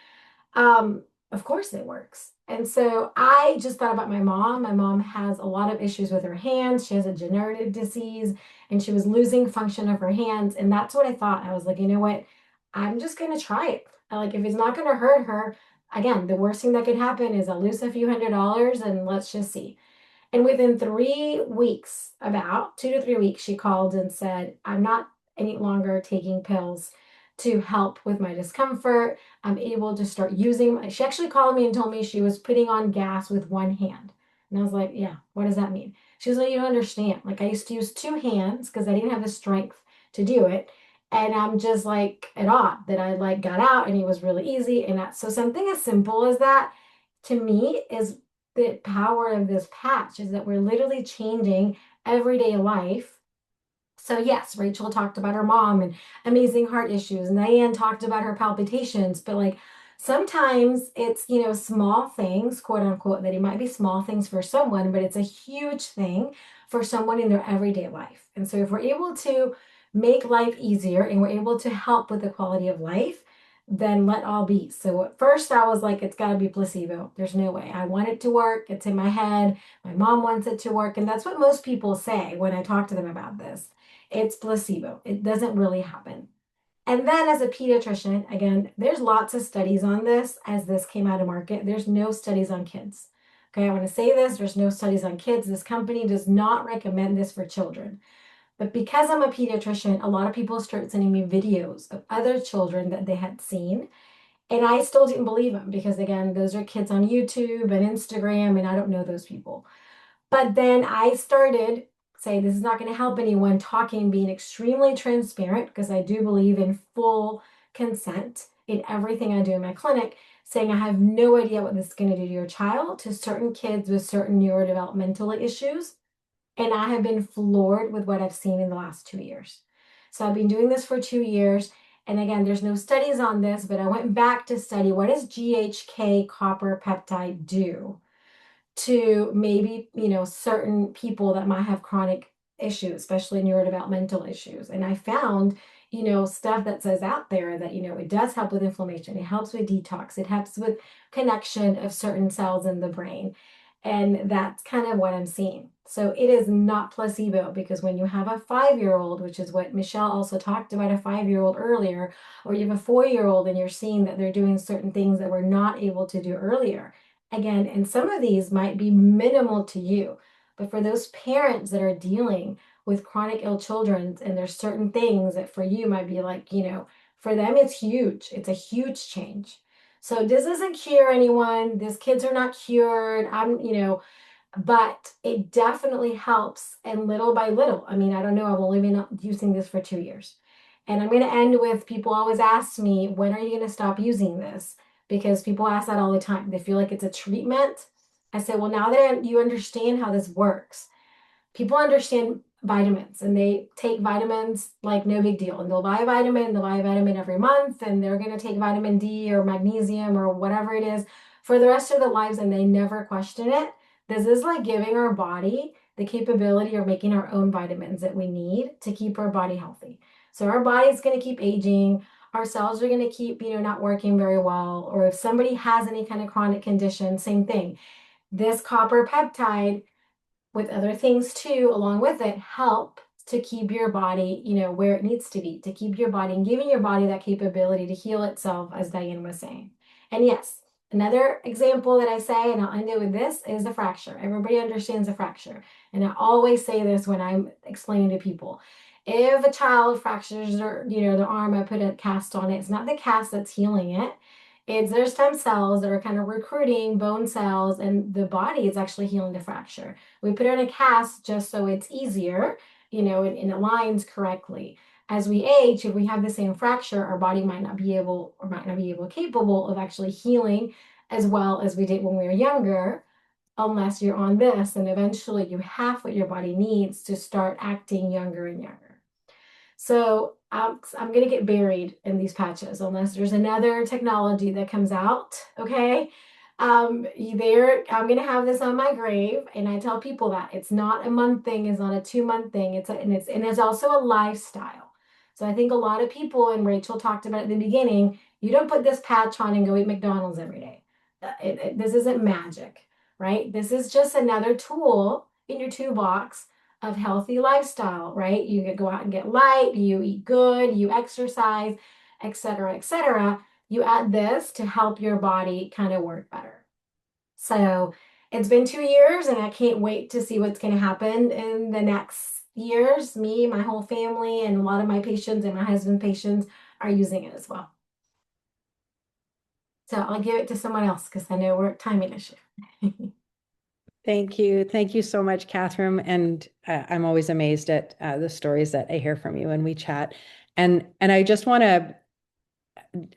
Of course it works. And so I just thought about my mom. My mom has a lot of issues with her hands. She has a degenerative disease and she was losing function of her hands. And that's what I thought. I was like, you know what? I'm just going to try it. Like, if it's not going to hurt her, again, the worst thing that could happen is I'll lose a few $100s and let's just see. And within 3 weeks, about 2 to 3 weeks, she called and said, I'm not any longer taking pills to help with my discomfort. I'm able to start using, she actually called me and told me she was putting on gas with one hand. And I was like, yeah, what does that mean? She was like, you don't understand. Like I used to use two hands because I didn't have the strength to do it. And I'm just like at awe that I like got out and it was really easy. And so something as simple as that to me is the power of this patch is that we're literally changing everyday life. So yes, Rachel talked about her mom and amazing heart issues, and Diane talked about her palpitations, but like sometimes it's, small things, quote unquote, that it might be small things for someone, but it's a huge thing for someone in their everyday life. And so if we're able to make life easier and we're able to help with the quality of life, then let all be. So at first I was like, it's got to be placebo. There's no way. I want it to work. It's in my head. My mom wants it to work. And that's what most people say when I talk to them about this. It's placebo. It doesn't really happen. And then as a pediatrician, again, there's lots of studies on this as this came out of market. There's no studies on kids. Okay, I want to say this, there's no studies on kids. This company does not recommend this for children. But because I'm a pediatrician, a lot of people start sending me videos of other children that they had seen. And I still didn't believe them because, again, those are kids on YouTube and Instagram, and I don't know those people. But then I started saying this is not going to help anyone, talking, being extremely transparent, because I do believe in full consent in everything I do in my clinic, saying I have no idea what this is going to do to your child, to certain kids with certain neurodevelopmental issues. And I have been floored with what I've seen in the last 2 years. So I've been doing this for 2 years. And again, there's no studies on this, but I went back to study what does GHK copper peptide do to maybe, certain people that might have chronic issues, especially neurodevelopmental issues. And I found, stuff that says out there that, it does help with inflammation. It helps with detox. It helps with connection of certain cells in the brain. And that's kind of what I'm seeing. So it is not placebo, because when you have a 5-year-old, which is what Michelle also talked about, a 5-year-old earlier, or you have a 4-year-old and you're seeing that they're doing certain things that we're not able to do earlier. Again, and some of these might be minimal to you, but for those parents that are dealing with chronic ill children, and there's certain things that for you might be like, for them it's huge. It's a huge change. So this doesn't cure anyone. These kids are not cured. But it definitely helps, and little by little. I mean, I don't know. I've only been using this for 2 years. And I'm going to end with, people always ask me, when are you going to stop using this? Because people ask that all the time. They feel like it's a treatment. I said, well, now that you understand how this works, people understand vitamins, and they take vitamins like no big deal. And they'll buy a vitamin every month, and they're going to take vitamin D or magnesium or whatever it is for the rest of their lives, and they never question it. This is like giving our body the capability of making our own vitamins that we need to keep our body healthy. So our body's going to keep aging. Our cells are going to keep, not working very well. Or if somebody has any kind of chronic condition, same thing. This copper peptide, with other things too, along with it, help to keep your body, where it needs to be, to keep your body and giving your body that capability to heal itself, as Diane was saying. And yes, another example that I say, and I'll end it with this, is the fracture. Everybody understands a fracture. And I always say this when I'm explaining to people. If a child fractures their arm, I put a cast on it. It's not the cast that's healing it. It's their stem cells that are kind of recruiting bone cells, and the body is actually healing the fracture. We put it in a cast just so it's easier, and it aligns correctly. As we age, if we have the same fracture, our body might not be capable of actually healing as well as we did when we were younger, unless you're on this, and eventually you have what your body needs to start acting younger and younger. So I'm going to get buried in these patches unless there's another technology that comes out. Okay. I'm going to have this on my grave. And I tell people that it's not a month thing. It's not a 2-month thing. It's also a lifestyle. So I think a lot of people, and Rachel talked about at the beginning, you don't put this patch on and go eat McDonald's every day. This isn't magic, right? This is just another tool in your toolbox of healthy lifestyle, right? You could go out and get light, you eat good, you exercise, etc., etc. You add this to help your body kind of work better. So it's been 2 years, and I can't wait to see what's going to happen in the next years. Me, my whole family, and a lot of my patients and my husband's patients are using it as well. So I'll give it to someone else because I know we're at timing issue. Thank you. Thank you so much, Catherine. And I'm always amazed at the stories that I hear from you when we chat. And I just want to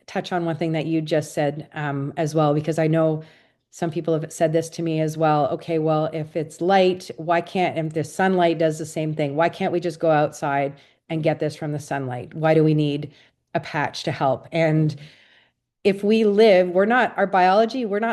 touch on one thing that you just said as well, because I know some people have said this to me as well. Okay, well, if it's light, if the sunlight does the same thing, why can't we just go outside and get this from the sunlight? Why do we need a patch to help? And if we live, we're not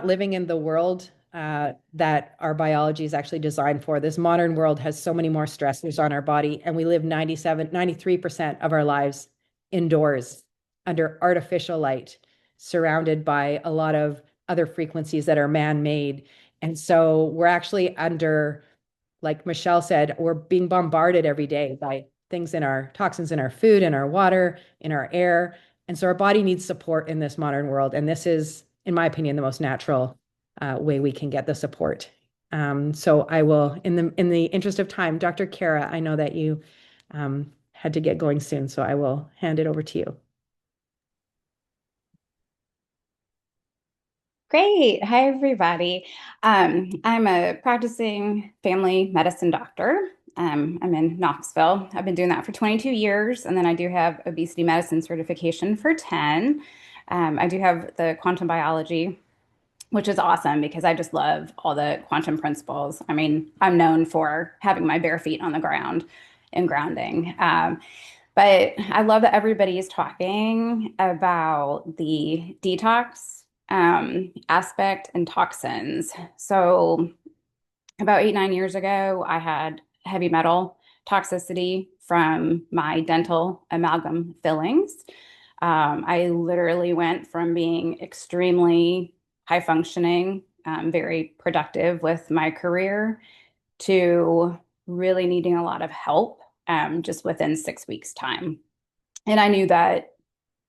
living in the world that our biology is actually designed for. This modern world has so many more stressors on our body, and we live 93% of our lives indoors under artificial light. surrounded by a lot of other frequencies that are man-made. And so we're actually under, like Michelle said, we're being bombarded every day by things in our toxins in our food, in our water, in our air. And so our body needs support in this modern world. And this is, in my opinion, the most natural way we can get the support. So I will, in the interest of time, Dr. Kara, I know that you had to get going soon, so I will hand it over to you. Great. Hi, everybody. I'm a practicing family medicine doctor. I'm in Knoxville. I've been doing that for 22 years, and then I do have obesity medicine certification for 10. I do have the quantum biology, which is awesome because I just love all the quantum principles. I mean, I'm known for having my bare feet on the ground and grounding. But I love that everybody is talking about the detox aspect and toxins. So about 8, 9 years ago, I had heavy metal toxicity from my dental amalgam fillings. I literally went from being extremely high functioning, very productive with my career, to really needing a lot of help just within 6 weeks' time. And I knew that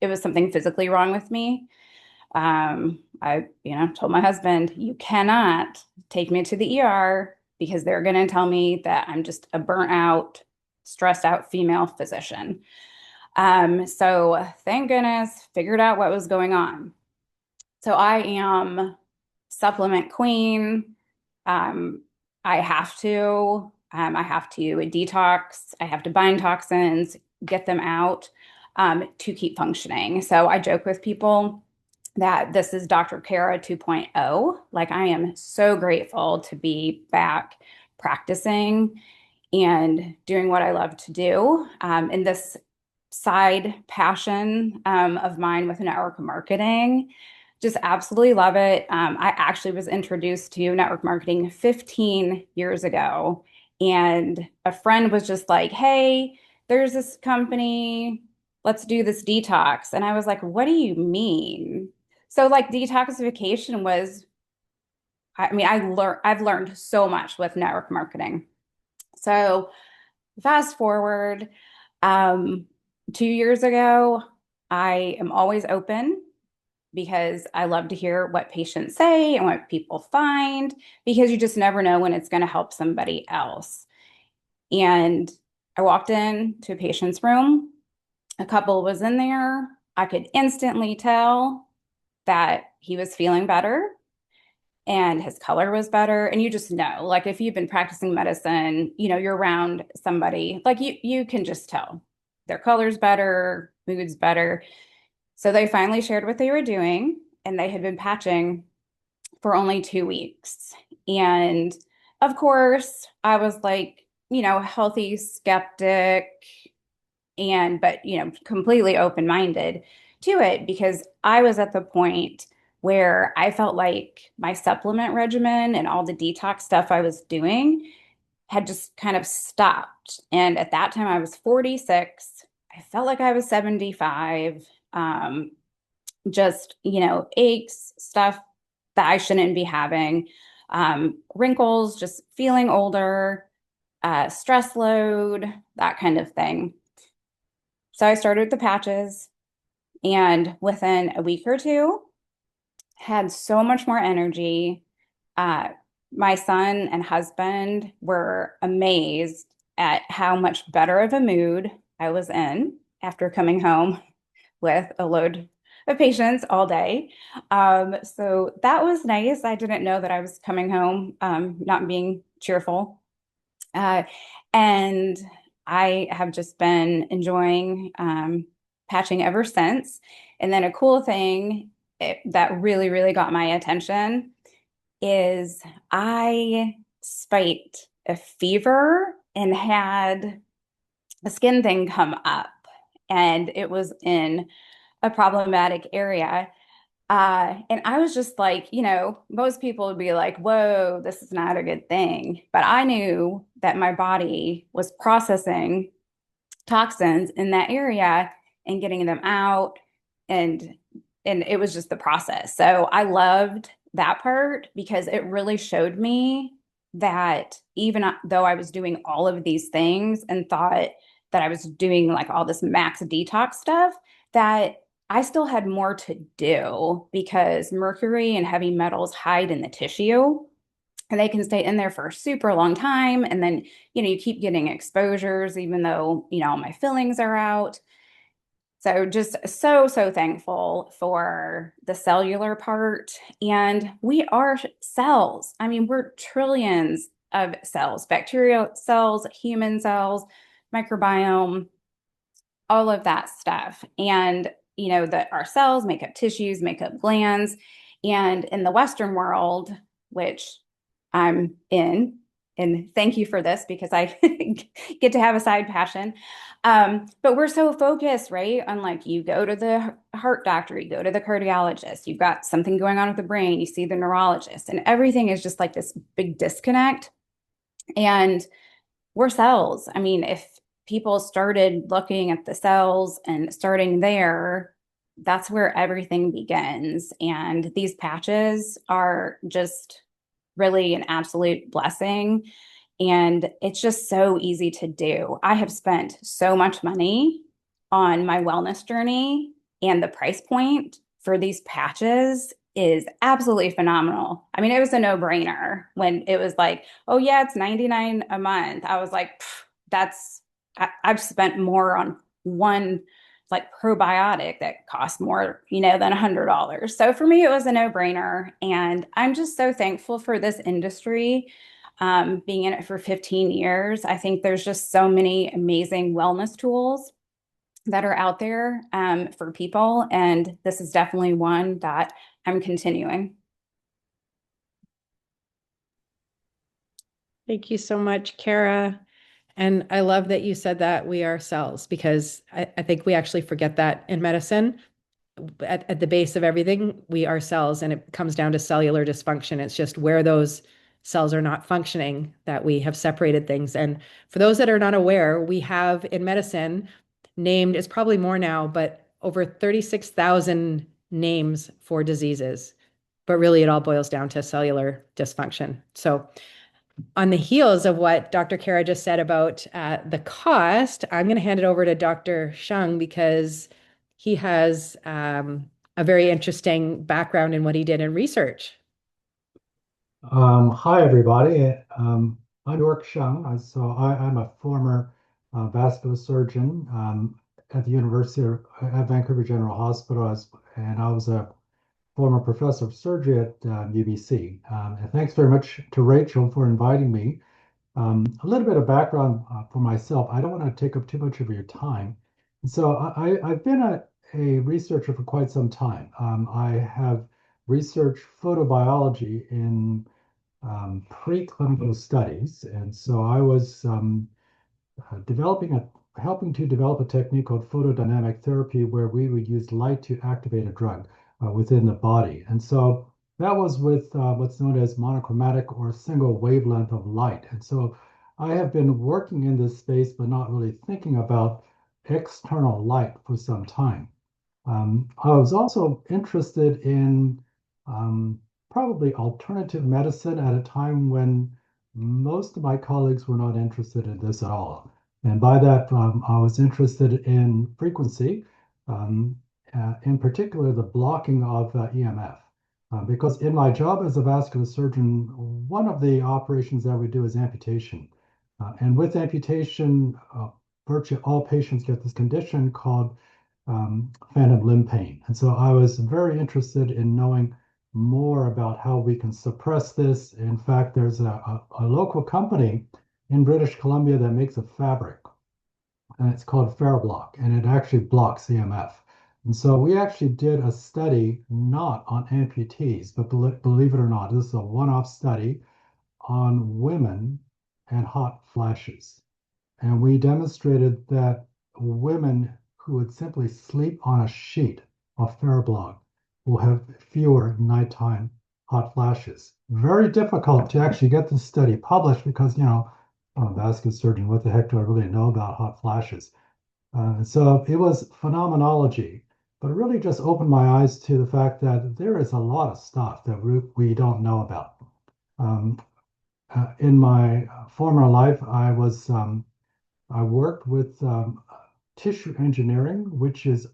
it was something physically wrong with me. I told my husband, you cannot take me to the ER because they're going to tell me that I'm just a burnt out, stressed out female physician. So thank goodness, figured out what was going on. So I am supplement queen. I have to detox. I have to bind toxins, get them out, to keep functioning. So I joke with people that this is Dr. Kara 2.0. Like, I am so grateful to be back practicing and doing what I love to do. And this side passion of mine with network marketing, just absolutely love it. I actually was introduced to network marketing 15 years ago, and a friend was just like, hey, there's this company, let's do this detox. And I was like, what do you mean? So like detoxification was, I've learned so much with network marketing. So fast forward, 2 years ago, I am always open because I love to hear what patients say and what people find, because you just never know when it's going to help somebody else. And I walked into a patient's room. A couple was in there. I could instantly tell that he was feeling better and his color was better. And you just know, like, if you've been practicing medicine, you're around somebody, like you can just tell their color's better, mood's better. So they finally shared what they were doing, and they had been patching for only 2 weeks. And of course, I was like, healthy skeptic, but completely open-minded to it, because I was at the point where I felt like my supplement regimen and all the detox stuff I was doing had just kind of stopped. And at that time I was 46. I felt like I was 75. Just, aches, stuff that I shouldn't be having, wrinkles, just feeling older, stress load, that kind of thing. So I started with the patches, and within a week or two, had so much more energy. My son and husband were amazed at how much better of a mood I was in after coming home with a load of patients all day. So that was nice. I didn't know that I was coming home not being cheerful. And I have just been enjoying patching ever since. And then a cool thing that really, really got my attention is I spiked a fever and had a skin thing come up, and it was in a problematic area. And I was just like, most people would be like, whoa, this is not a good thing. But I knew that my body was processing toxins in that area and getting them out. And and it was just the process. So I loved that part because it really showed me that even though I was doing all of these things and thought that I was doing like all this max detox stuff, that I still had more to do because mercury and heavy metals hide in the tissue and they can stay in there for a super long time. And then, you keep getting exposures, even though, all my fillings are out. So just so, so thankful for the cellular part. And we are cells. I mean, we're trillions of cells, bacterial cells, human cells, microbiome, all of that stuff. And, that our cells make up tissues, make up glands. And in the Western world, which I'm in, and thank you for this because I get to have a side passion. But we're so focused, right? On like you go to the heart doctor, you go to the cardiologist, you've got something going on with the brain, you see the neurologist, and everything is just like this big disconnect. And we're cells. I mean, if people started looking at the cells and starting there, that's where everything begins. And these patches are just really an absolute blessing. And it's just so easy to do. I have spent so much money on my wellness journey, and the price point for these patches is absolutely phenomenal. I mean, it was a no-brainer when it was like, oh yeah, it's $99 a month. I was like, I've spent more on one like probiotic that costs more, than $100. So for me, it was a no-brainer. And I'm just so thankful for this industry. Being in it for 15 years, I think there's just so many amazing wellness tools that are out there for people. And this is definitely one that I'm continuing. Thank you so much, Kara. And I love that you said that we are cells because I think we actually forget that in medicine. At the base of everything, we are cells, and it comes down to cellular dysfunction. It's just where those cells are not functioning that we have separated things. And for those that are not aware, we have in medicine named, it's probably more now, but over 36,000 names for diseases. But really, it all boils down to cellular dysfunction. So on the heels of what Dr. Kara just said about the cost, I'm going to hand it over to Dr. Shung because he has a very interesting background in what he did in research. Hi, everybody. I'm York Shung. I'm a former vascular surgeon at the University at Vancouver General Hospital, and I was a former professor of surgery at UBC. And thanks very much to Rachel for inviting me. A little bit of background for myself. I don't want to take up too much of your time. So I've been a researcher for quite some time. I have researched photobiology in preclinical studies. And so I was helping to develop a technique called photodynamic therapy, where we would use light to activate a drug within the body. And so that was with what's known as monochromatic or single wavelength of light. And so I have been working in this space, but not really thinking about external light for some time. I was also interested in probably alternative medicine at a time when most of my colleagues were not interested in this at all. And by that, I was interested in frequency, in particular, the blocking of EMF. Because in my job as a vascular surgeon, one of the operations that we do is amputation. And with amputation, virtually all patients get this condition called phantom limb pain. And so I was very interested in knowing more about how we can suppress this. In fact, there's a local company in British Columbia that makes a fabric, and it's called Ferroblock, and it actually blocks EMF. And so we actually did a study not on amputees, but believe it or not, this is a one-off study on women and hot flashes. And we demonstrated that women who would simply sleep on a sheet of Ferroblock will have fewer nighttime hot flashes. Very difficult to actually get this study published because, I'm a vascular surgeon. What the heck do I really know about hot flashes? So it was phenomenology but it really just opened my eyes to the fact that there is a lot of stuff that we don't know about. Um, in my former life, I worked with tissue engineering, which is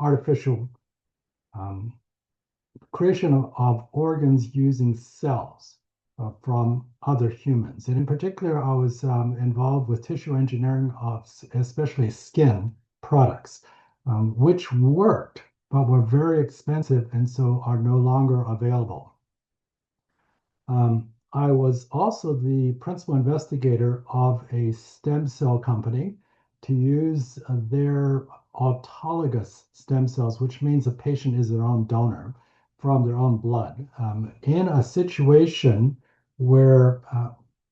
artificial um, creation of organs using cells from other humans. And in particular, I was involved with tissue engineering of especially skin products, which worked, but were very expensive and so are no longer available. I was also the principal investigator of a stem cell company to use their autologous stem cells, which means a patient is their own donor from their own blood, in a situation where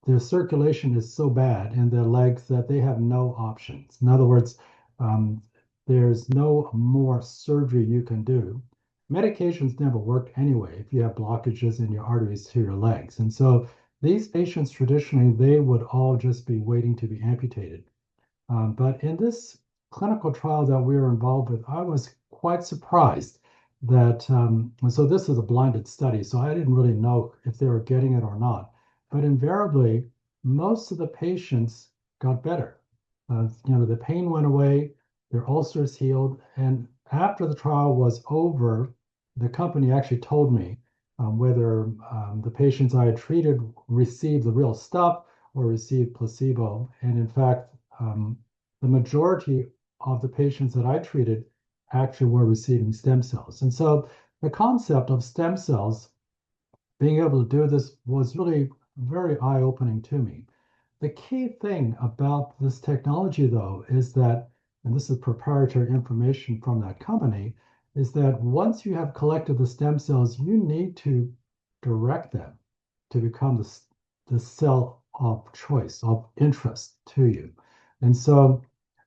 their circulation is so bad in their legs that they have no options. In other words, there's no more surgery you can do. Medications never work anyway if you have blockages in your arteries to your legs. And so these patients traditionally, they would all just be waiting to be amputated. But in this clinical trial that we were involved with, I was quite surprised that, so this is a blinded study, so I didn't really know if they were getting it or not. But invariably, most of the patients got better. The pain went away, their ulcers healed, and after the trial was over, the company actually told me whether the patients I had treated received the real stuff or received placebo. And in fact, the majority of the patients that I treated actually were receiving stem cells. And so the concept of stem cells, being able to do this, was really very eye-opening to me. The key thing about this technology, though, is that, and this is proprietary information from that company, is that once you have collected the stem cells, you need to direct them to become the cell of choice, of interest to you. And so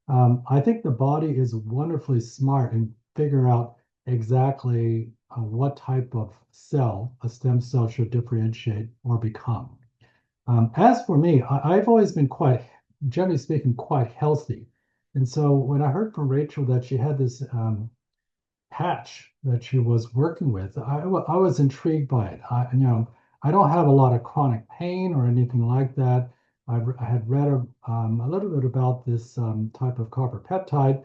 I think the body is wonderfully smart in figuring out exactly what type of cell a stem cell should differentiate or become. As for me, I've always been quite, generally speaking, quite healthy. And so when I heard from Rachel that she had this patch that she was working with, I was intrigued by it. I don't have a lot of chronic pain or anything like that. I had read a little bit about this type of copper peptide.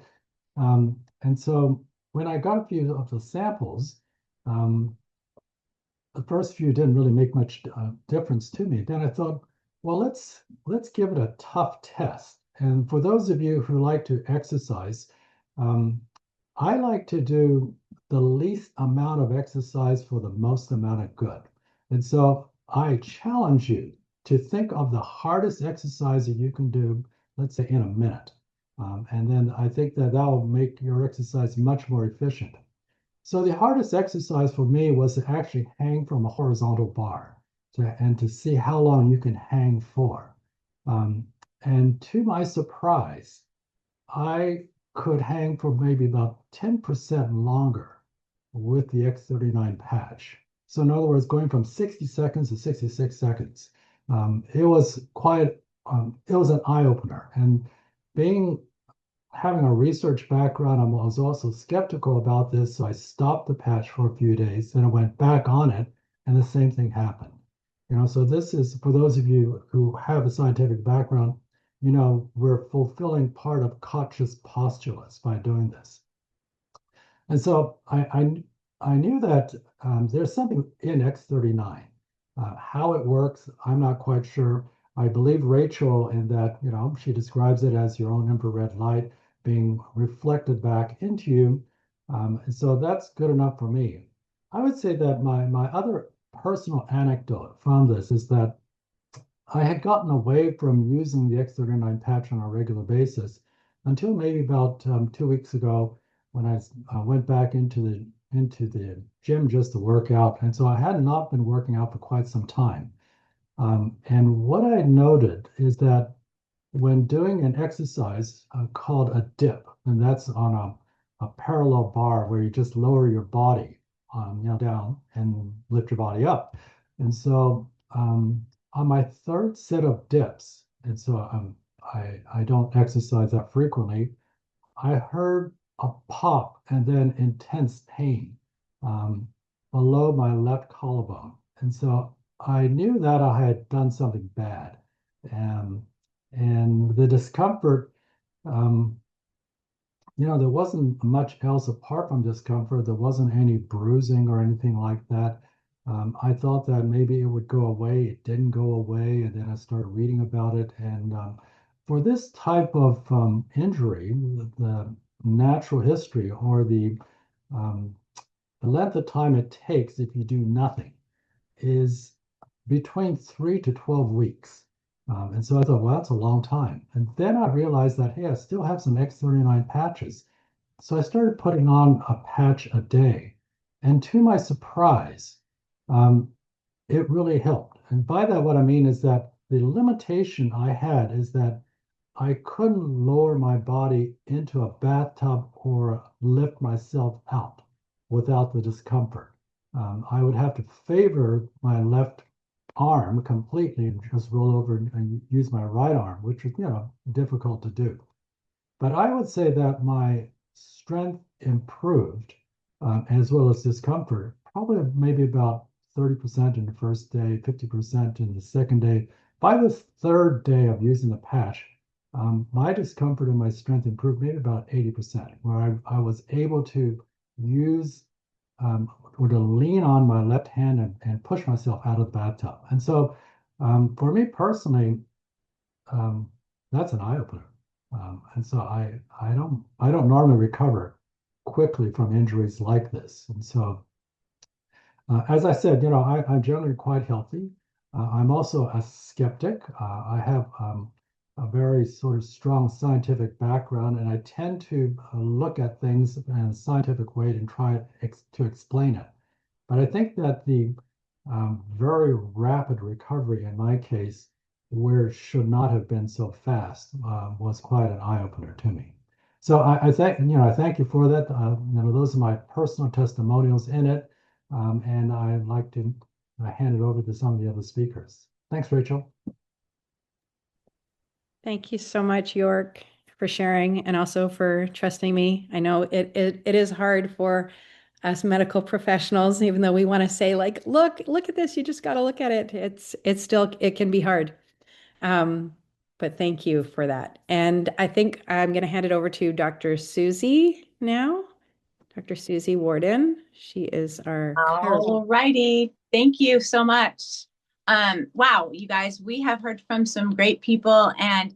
And so when I got a few of the samples, the first few didn't really make much difference to me. Then I thought, well, let's give it a tough test. And for those of you who like to exercise, I like to do the least amount of exercise for the most amount of good. And so I challenge you to think of the hardest exercise that you can do, let's say in a minute. And then I think that will make your exercise much more efficient. So the hardest exercise for me was to actually hang from a horizontal bar and to see how long you can hang for. And to my surprise, I could hang for maybe about 10% longer with the X39 patch. So in other words, going from 60 seconds to 66 seconds. It was it was an eye opener. And having a research background, I was also skeptical about this. So I stopped the patch for a few days, then I went back on it, and the same thing happened. So this is for those of you who have a scientific background, we're fulfilling part of Koch's postulates by doing this. And so I knew that there's something in X39. How it works, I'm not quite sure. I believe Rachel in that, she describes it as your own infrared light being reflected back into you. And so that's good enough for me. I would say that my other personal anecdote from this is that I had gotten away from using the X39 patch on a regular basis until maybe about 2 weeks ago when I went back into the gym just to work out. And so I had not been working out for quite some time. And what I noted is that when doing an exercise called a dip, and that's on a parallel bar where you just lower your body down and lift your body up. And so on my third set of dips, and so I don't exercise that frequently, I heard a pop and then intense pain below my left collarbone. And so I knew that I had done something bad. And the discomfort, um, there wasn't much else apart from discomfort. There wasn't any bruising or anything like that. I thought that maybe it would go away. It didn't go away. And then I started reading about it. And for this type of injury, the natural history or um, the length of time it takes if you do nothing is between 3 to 12 weeks. And so I thought, well, that's a long time. And then I realized that, hey, I still have some X39 patches. So I started putting on a patch a day. And to my surprise, um, it really helped. And by that, what I mean is that the limitation I had is that I couldn't lower my body into a bathtub or lift myself out without the discomfort. I would have to favor my left arm completely and just roll over and use my right arm, which is, difficult to do. But I would say that my strength improved as well as discomfort, probably maybe about 30% in the first day, 50% in the second day. By the third day of using the patch, my discomfort and my strength improved maybe about 80%, where I was able to use or to lean on my left hand and push myself out of the bathtub. And so for me personally, that's an eye opener. And so I don't normally recover quickly from injuries like this. And so as I said, I'm generally quite healthy. I'm also a skeptic. I have a very sort of strong scientific background, and I tend to look at things in a scientific way and try to explain it. But I think that the very rapid recovery in my case, where it should not have been so fast, was quite an eye opener to me. So I thank you for that. Those are my personal testimonials in it, and I'd like to hand it over to some of the other speakers. Thanks, Rachel. Thank you so much, York, for sharing and also for trusting me. I know it is hard for us medical professionals, even though we want to say like, look at this, you just got to look at it. It's still, it can be hard. But thank you for that. And I think I'm going to hand it over to Dr. Susie now. Dr. Susie Warden. She is our All righty. Thank you so much. Wow, you guys, we have heard from some great people, and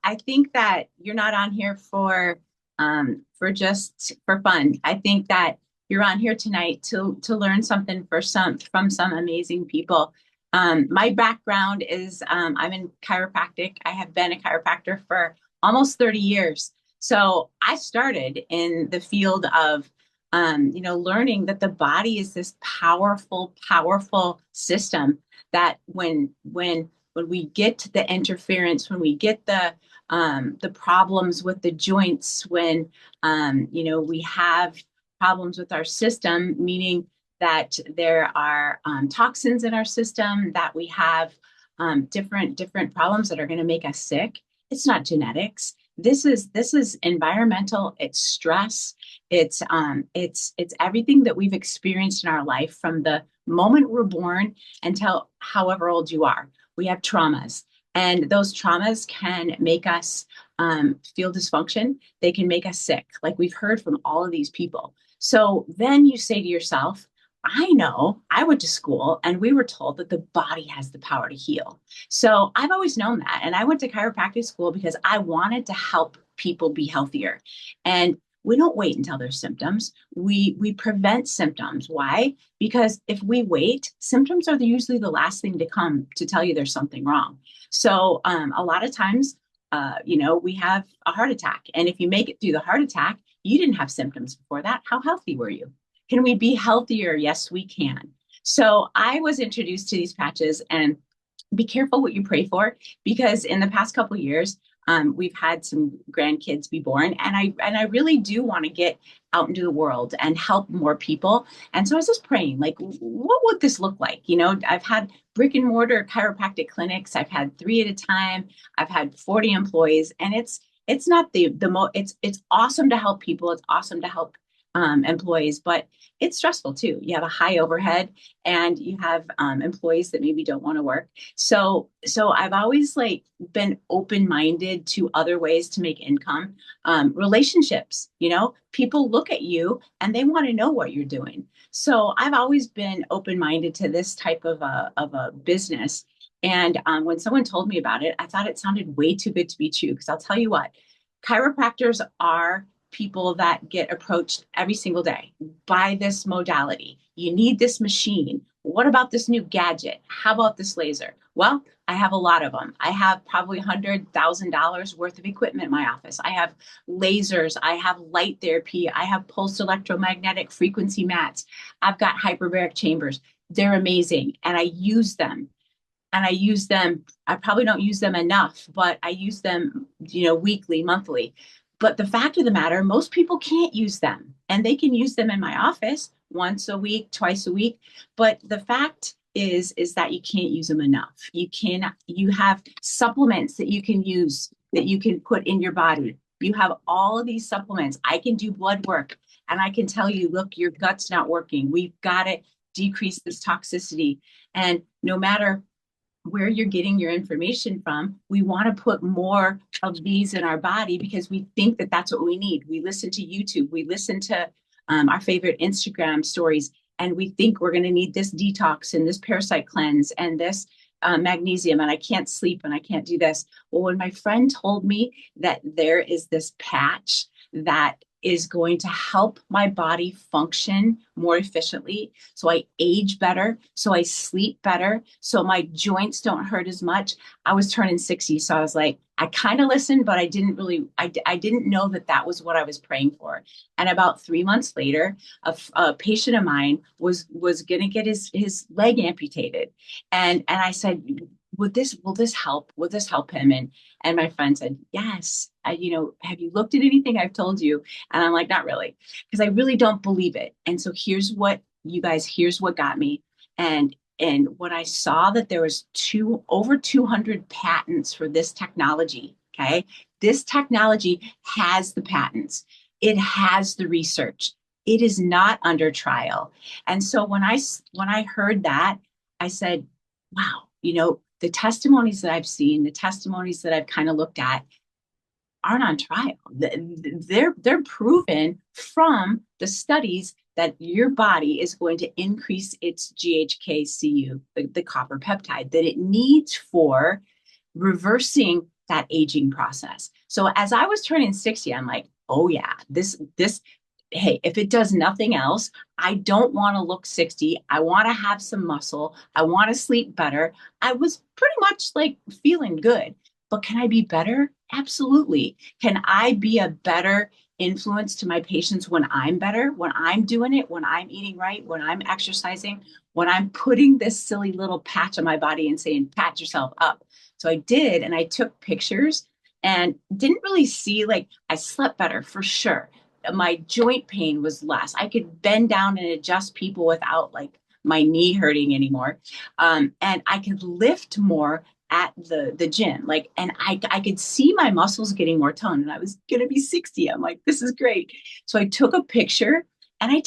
I think that you're not on here for just for fun. I think that you're on here tonight to learn something from some amazing people. My background is I'm in chiropractic. I have been a chiropractor for almost 30 years. So I started in the field of learning that the body is this powerful, powerful system that when we get the interference, when we get the problems with the joints, when we have problems with our system, meaning that there are toxins in our system, that we have different problems that are going to make us sick. It's not genetics. This is environmental. It's stress. It's everything that we've experienced in our life from the moment we're born until however old you are. We have traumas, and those traumas can make us feel dysfunction. They can make us sick, like we've heard from all of these people. So then you say to yourself, I know, I went to school and we were told that the body has the power to heal. So I've always known that. And I went to chiropractic school because I wanted to help people be healthier. And we don't wait until there's symptoms. We prevent symptoms. Why? Because if we wait, symptoms are usually the last thing to come to tell you there's something wrong. So a lot of times, we have a heart attack. And if you make it through the heart attack, you didn't have symptoms before that. How healthy were you? Can we be healthier? Yes, we can. So I was introduced to these patches, and be careful what you pray for, because in the past couple of years, we've had some grandkids be born, and I really do want to get out into the world and help more people. And so I was just praying, like, what would this look like? I've had brick and mortar chiropractic clinics. I've had 3 at a time. I've had 40 employees, and it's not it's awesome to help people. It's awesome to help employees, but it's stressful too. You have a high overhead and you have employees that maybe don't want to work. So I've always like been open-minded to other ways to make income. Relationships, people look at you and they want to know what you're doing. So I've always been open-minded to this type of a business. And when someone told me about it, I thought it sounded way too good to be true. Because I'll tell you what, chiropractors are people that get approached every single day by this modality. You need this machine. What about this new gadget? How about this laser? Well, I have a lot of them. I have probably $100,000 worth of equipment in my office. I have lasers. I have light therapy. I have pulsed electromagnetic frequency mats. I've got hyperbaric chambers. They're amazing. And I use them. I probably don't use them enough, but I use them, weekly, monthly. But the fact of the matter, most people can't use them, and they can use them in my office once a week, twice a week. But the fact is that you can't use them enough. You have supplements that you can use, that you can put in your body. You have all of these supplements. I can do blood work and I can tell you, look, your gut's not working. We've got to decrease this toxicity. And no matter where you're getting your information from, we want to put more of these in our body because we think that that's what we need. We listen to YouTube, we listen to our favorite Instagram stories, and we think we're going to need this detox and this parasite cleanse and this magnesium, and I can't sleep and I can't do this. Well, when my friend told me that there is this patch that is going to help my body function more efficiently, so I age better, so I sleep better, so my joints don't hurt as much. I was turning 60, so I was like, I kind of listened, but I didn't know that was what I was praying for. And about 3 months later, a patient of mine was going to get his leg amputated, and I said, will this help? Will this help him? And my friend said, yes. Have you looked at anything I've told you? And I'm like, not really, because I really don't believe it. And so here's what got me. And when I saw that there was over 200 patents for this technology, okay? This technology has the patents. It has the research. It is not under trial. And so when I heard that, I said, wow, the testimonies that I've seen, the testimonies that I've kind of looked at aren't on trial. They're proven from the studies that your body is going to increase its GHK-Cu, the copper peptide, that it needs for reversing that aging process. So as I was turning 60, I'm like, oh yeah, this hey, if it does nothing else, I don't want to look 60. I want to have some muscle. I want to sleep better. I was pretty much like feeling good, but can I be better? Absolutely. Can I be a better influence to my patients when I'm better, when I'm doing it, when I'm eating right, when I'm exercising, when I'm putting this silly little patch on my body and saying, pat yourself up. So I did, and I took pictures and didn't really see, like, I slept better for sure. My joint pain was less. I could bend down and adjust people without like my knee hurting anymore. And I could lift more at the gym. Like, and I could see my muscles getting more toned, and I was going to be 60. I'm like, this is great. So I took a picture, and I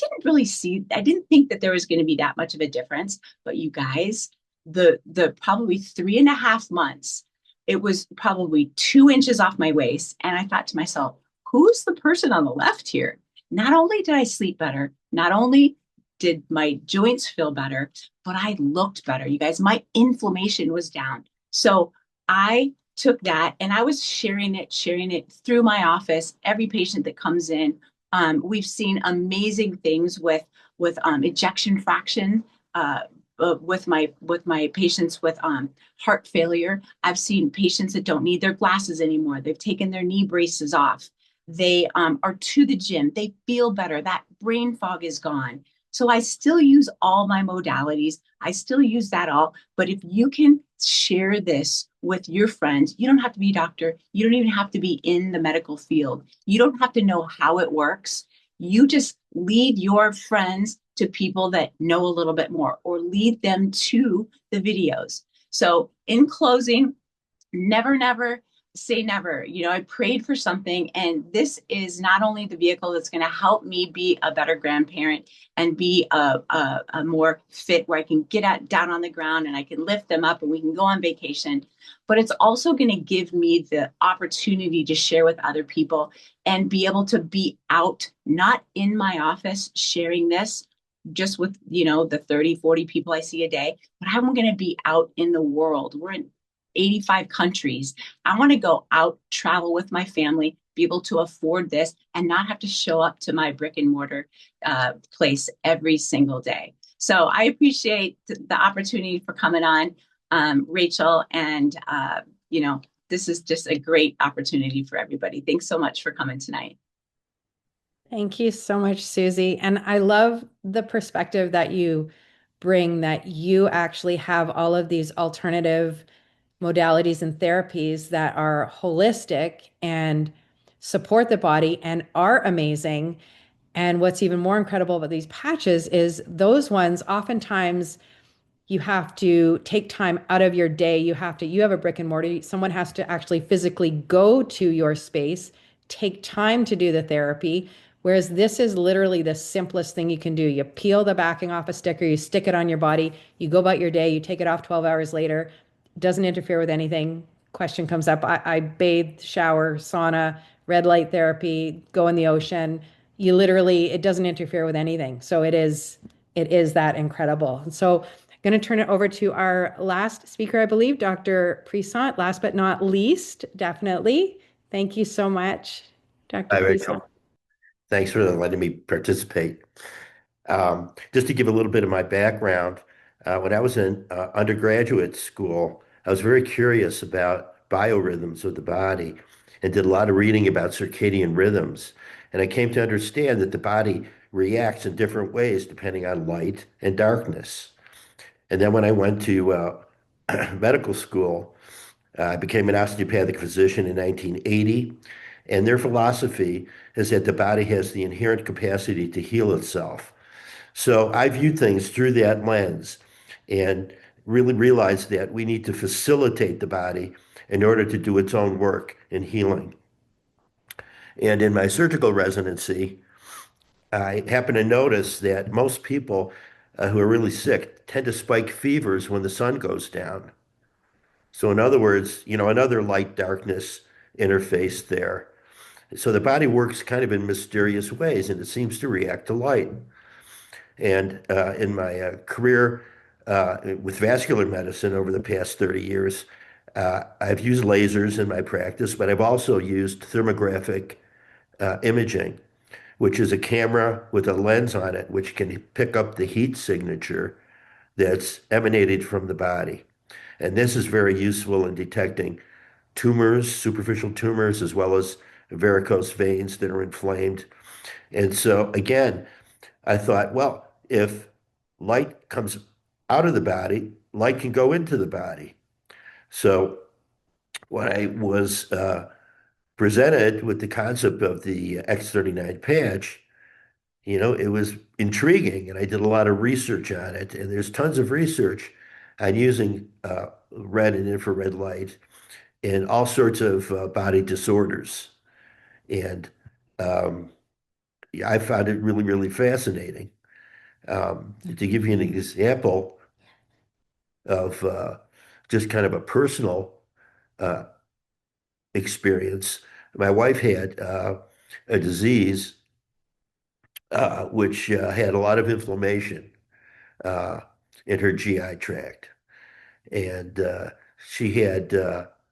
didn't think that there was going to be that much of a difference, but you guys, the probably 3.5 months, it was probably 2 inches off my waist. And I thought to myself, who's the person on the left here? Not only did I sleep better, not only did my joints feel better, but I looked better. You guys, my inflammation was down. So I took that and I was sharing it through my office. Every patient that comes in, we've seen amazing things with ejection fraction, with my patients with heart failure. I've seen patients that don't need their glasses anymore. They've taken their knee braces off. They are to the gym. They feel better. That brain fog is gone. So I still use all my modalities. I still use that all. But if you can share this with your friends, you don't have to be a doctor. You don't even have to be in the medical field. You don't have to know how it works. You just lead your friends to people that know a little bit more, or lead them to the videos. So in closing, never say never. You know, I prayed for something, and this is not only the vehicle that's going to help me be a better grandparent and be a more fit, where I can get out, down on the ground and I can lift them up and we can go on vacation, but it's also going to give me the opportunity to share with other people and be able to be out, not in my office sharing this just with, you know, the 30, 40 people I see a day, but I'm going to be out in the world. We're in 85 countries. I want to go out, travel with my family, be able to afford this and not have to show up to my brick and mortar place every single day. So I appreciate the opportunity for coming on, Rachel. And, you know, this is just a great opportunity for everybody. Thanks so much for coming tonight. Thank you so much, Susie. And I love the perspective that you bring, that you actually have all of these alternative modalities and therapies that are holistic and support the body and are amazing. And what's even more incredible about these patches is those ones oftentimes you have to take time out of your day. You have a brick and mortar. Someone has to actually physically go to your space, take time to do the therapy. Whereas this is literally the simplest thing you can do. You peel the backing off a sticker, you stick it on your body, you go about your day, you take it off 12 hours later. It doesn't interfere with anything. Question comes up. I bathe, shower, sauna, red light therapy, go in the ocean. You literally, it doesn't interfere with anything. So it is that incredible. So going to turn it over to our last speaker, I believe, Dr. Prasad. Last but not least, definitely. Thank you so much, Dr. Hi, Prasad. Rachel. Thanks for letting me participate. Just to give a little bit of my background, when I was in undergraduate school, I was very curious about biorhythms of the body and did a lot of reading about circadian rhythms. And I came to understand that the body reacts in different ways depending on light and darkness. And then when I went to medical school, I became an osteopathic physician in 1980. And their philosophy is that the body has the inherent capacity to heal itself. So I viewed things through that lens and really realized that we need to facilitate the body in order to do its own work in healing. And in my surgical residency, I happened to notice that most people who are really sick tend to spike fevers when the sun goes down. So in other words, you know, another light darkness interface there. So the body works kind of in mysterious ways, and it seems to react to light. And in my career with vascular medicine over the past 30 years, I've used lasers in my practice, but I've also used thermographic imaging, which is a camera with a lens on it, which can pick up the heat signature that's emanated from the body. And this is very useful in detecting tumors, superficial tumors, as well as varicose veins that are inflamed. And so, again, I thought, well, if light comes out of the body, light can go into the body. So, when I was presented with the concept of the X39 patch, you know, it was intriguing, and I did a lot of research on it. And there's tons of research on using red and infrared light in all sorts of body disorders. And I found it really, really fascinating. To give you an example of just kind of a personal uh, experience, my wife had a disease which had a lot of inflammation uh, in her GI tract. And she had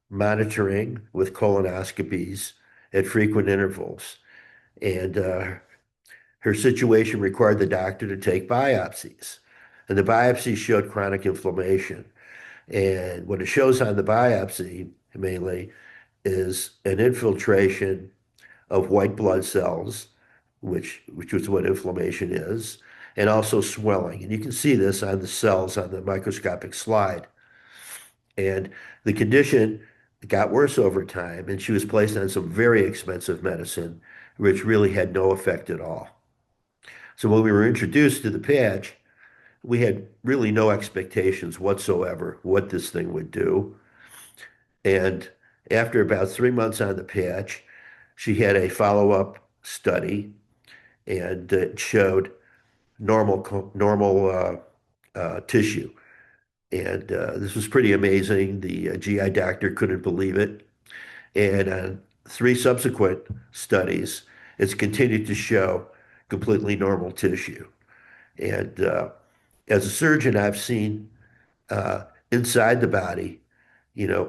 monitoring with colonoscopies at frequent intervals. And her situation required the doctor to take biopsies. And the biopsies showed chronic inflammation. And what it shows on the biopsy mainly is an infiltration of white blood cells, which is what inflammation is, and also swelling. And you can see this on the cells on the microscopic slide. And the condition got worse over time, and she was placed on some very expensive medicine, which really had no effect at all. So when we were introduced to the patch, we had really no expectations whatsoever what this thing would do. And After about 3 months on the patch, she had a follow-up study, and it showed normal tissue. And this was pretty amazing. The GI doctor couldn't believe it. And on 3 subsequent studies, it's continued to show completely normal tissue. And as a surgeon, I've seen uh, inside the body,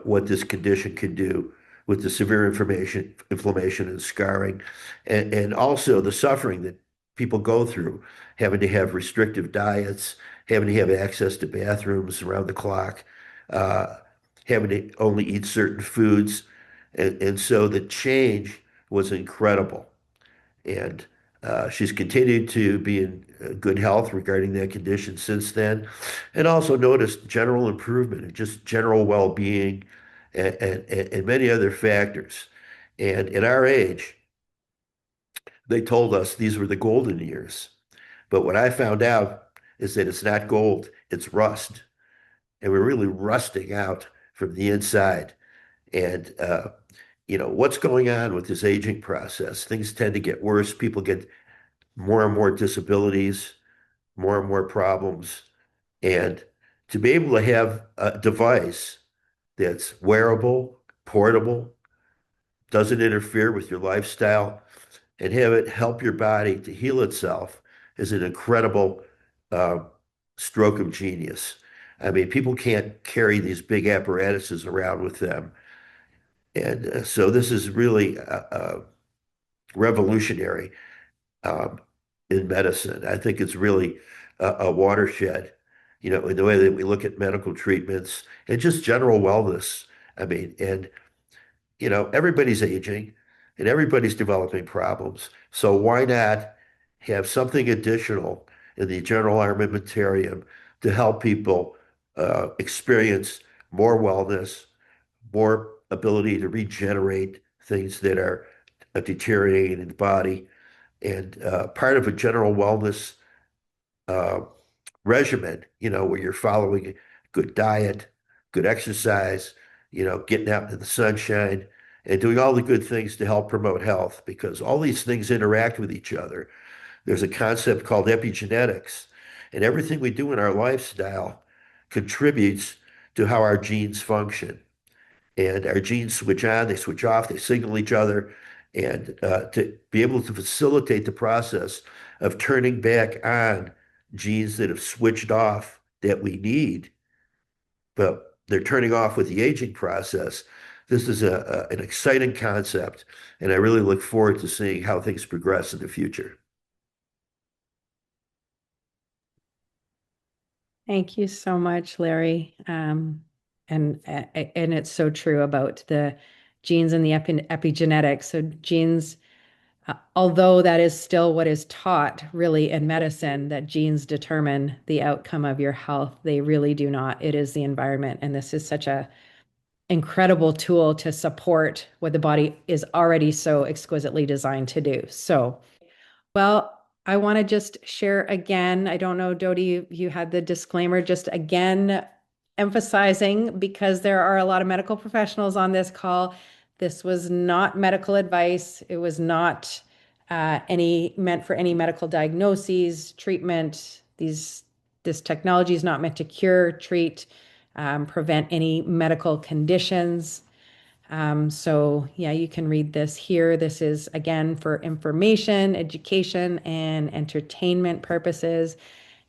what this condition can do with the severe inflammation and scarring, and also the suffering that people go through, having to have restrictive diets, having to have access to bathrooms around the clock, uh, having to only eat certain foods. And so the change was incredible. And she's continued to be in good health regarding that condition since then, and also noticed general improvement and just general well-being and many other factors. And at our age, they told us these were the golden years. But what I found out is that it's not gold, it's rust. And we're really rusting out from the inside. And what's going on with this aging process? Things tend to get worse. People get more and more disabilities, more and more problems. And to be able to have a device that's wearable, portable, doesn't interfere with your lifestyle, and have it help your body to heal itself is an incredible uh, stroke of genius. I mean, people can't carry these big apparatuses around with them. And so this is really revolutionary um, in medicine. I think it's really a watershed, in the way that we look at medical treatments and just general wellness. I mean, and everybody's aging and everybody's developing problems. So why not have something additional in the general armamentarium to help people experience more wellness, more ability to regenerate things that are deteriorating in the body, and part of a general wellness uh, regimen, where you're following a good diet, good exercise, getting out into the sunshine and doing all the good things to help promote health, because all these things interact with each other. There's a concept called epigenetics, and everything we do in our lifestyle contributes to how our genes function. And our genes switch on, they switch off, they signal each other. And to be able to facilitate the process of turning back on genes that have switched off that we need, but they're turning off with the aging process. This is an exciting concept, and I really look forward to seeing how things progress in the future. Thank you so much, Larry. And it's so true about the genes and the epigenetics. So genes, although that is still what is taught really in medicine, that genes determine the outcome of your health, they really do not. It is the environment, and this is such a incredible tool to support what the body is already so exquisitely designed to do. So, well, I want to just share again. I don't know, Dodie, you had the disclaimer, just again emphasizing, because there are a lot of medical professionals on this call. This was not medical advice. It was not any meant for any medical diagnoses, treatment. This technology is not meant to cure, treat, prevent any medical conditions. So yeah, you can read this here. This is again for information, education, and entertainment purposes.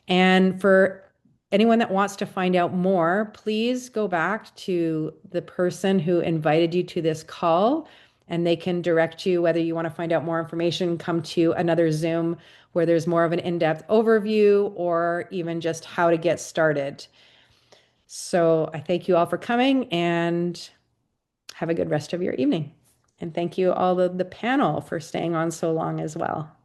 And for anyone that wants to find out more, please go back to the person who invited you to this call, and they can direct you whether you want to find out more information, come to another Zoom where there's more of an in-depth overview, or even just how to get started. So I thank you all for coming, and have a good rest of your evening. And thank you all the panel for staying on so long as well.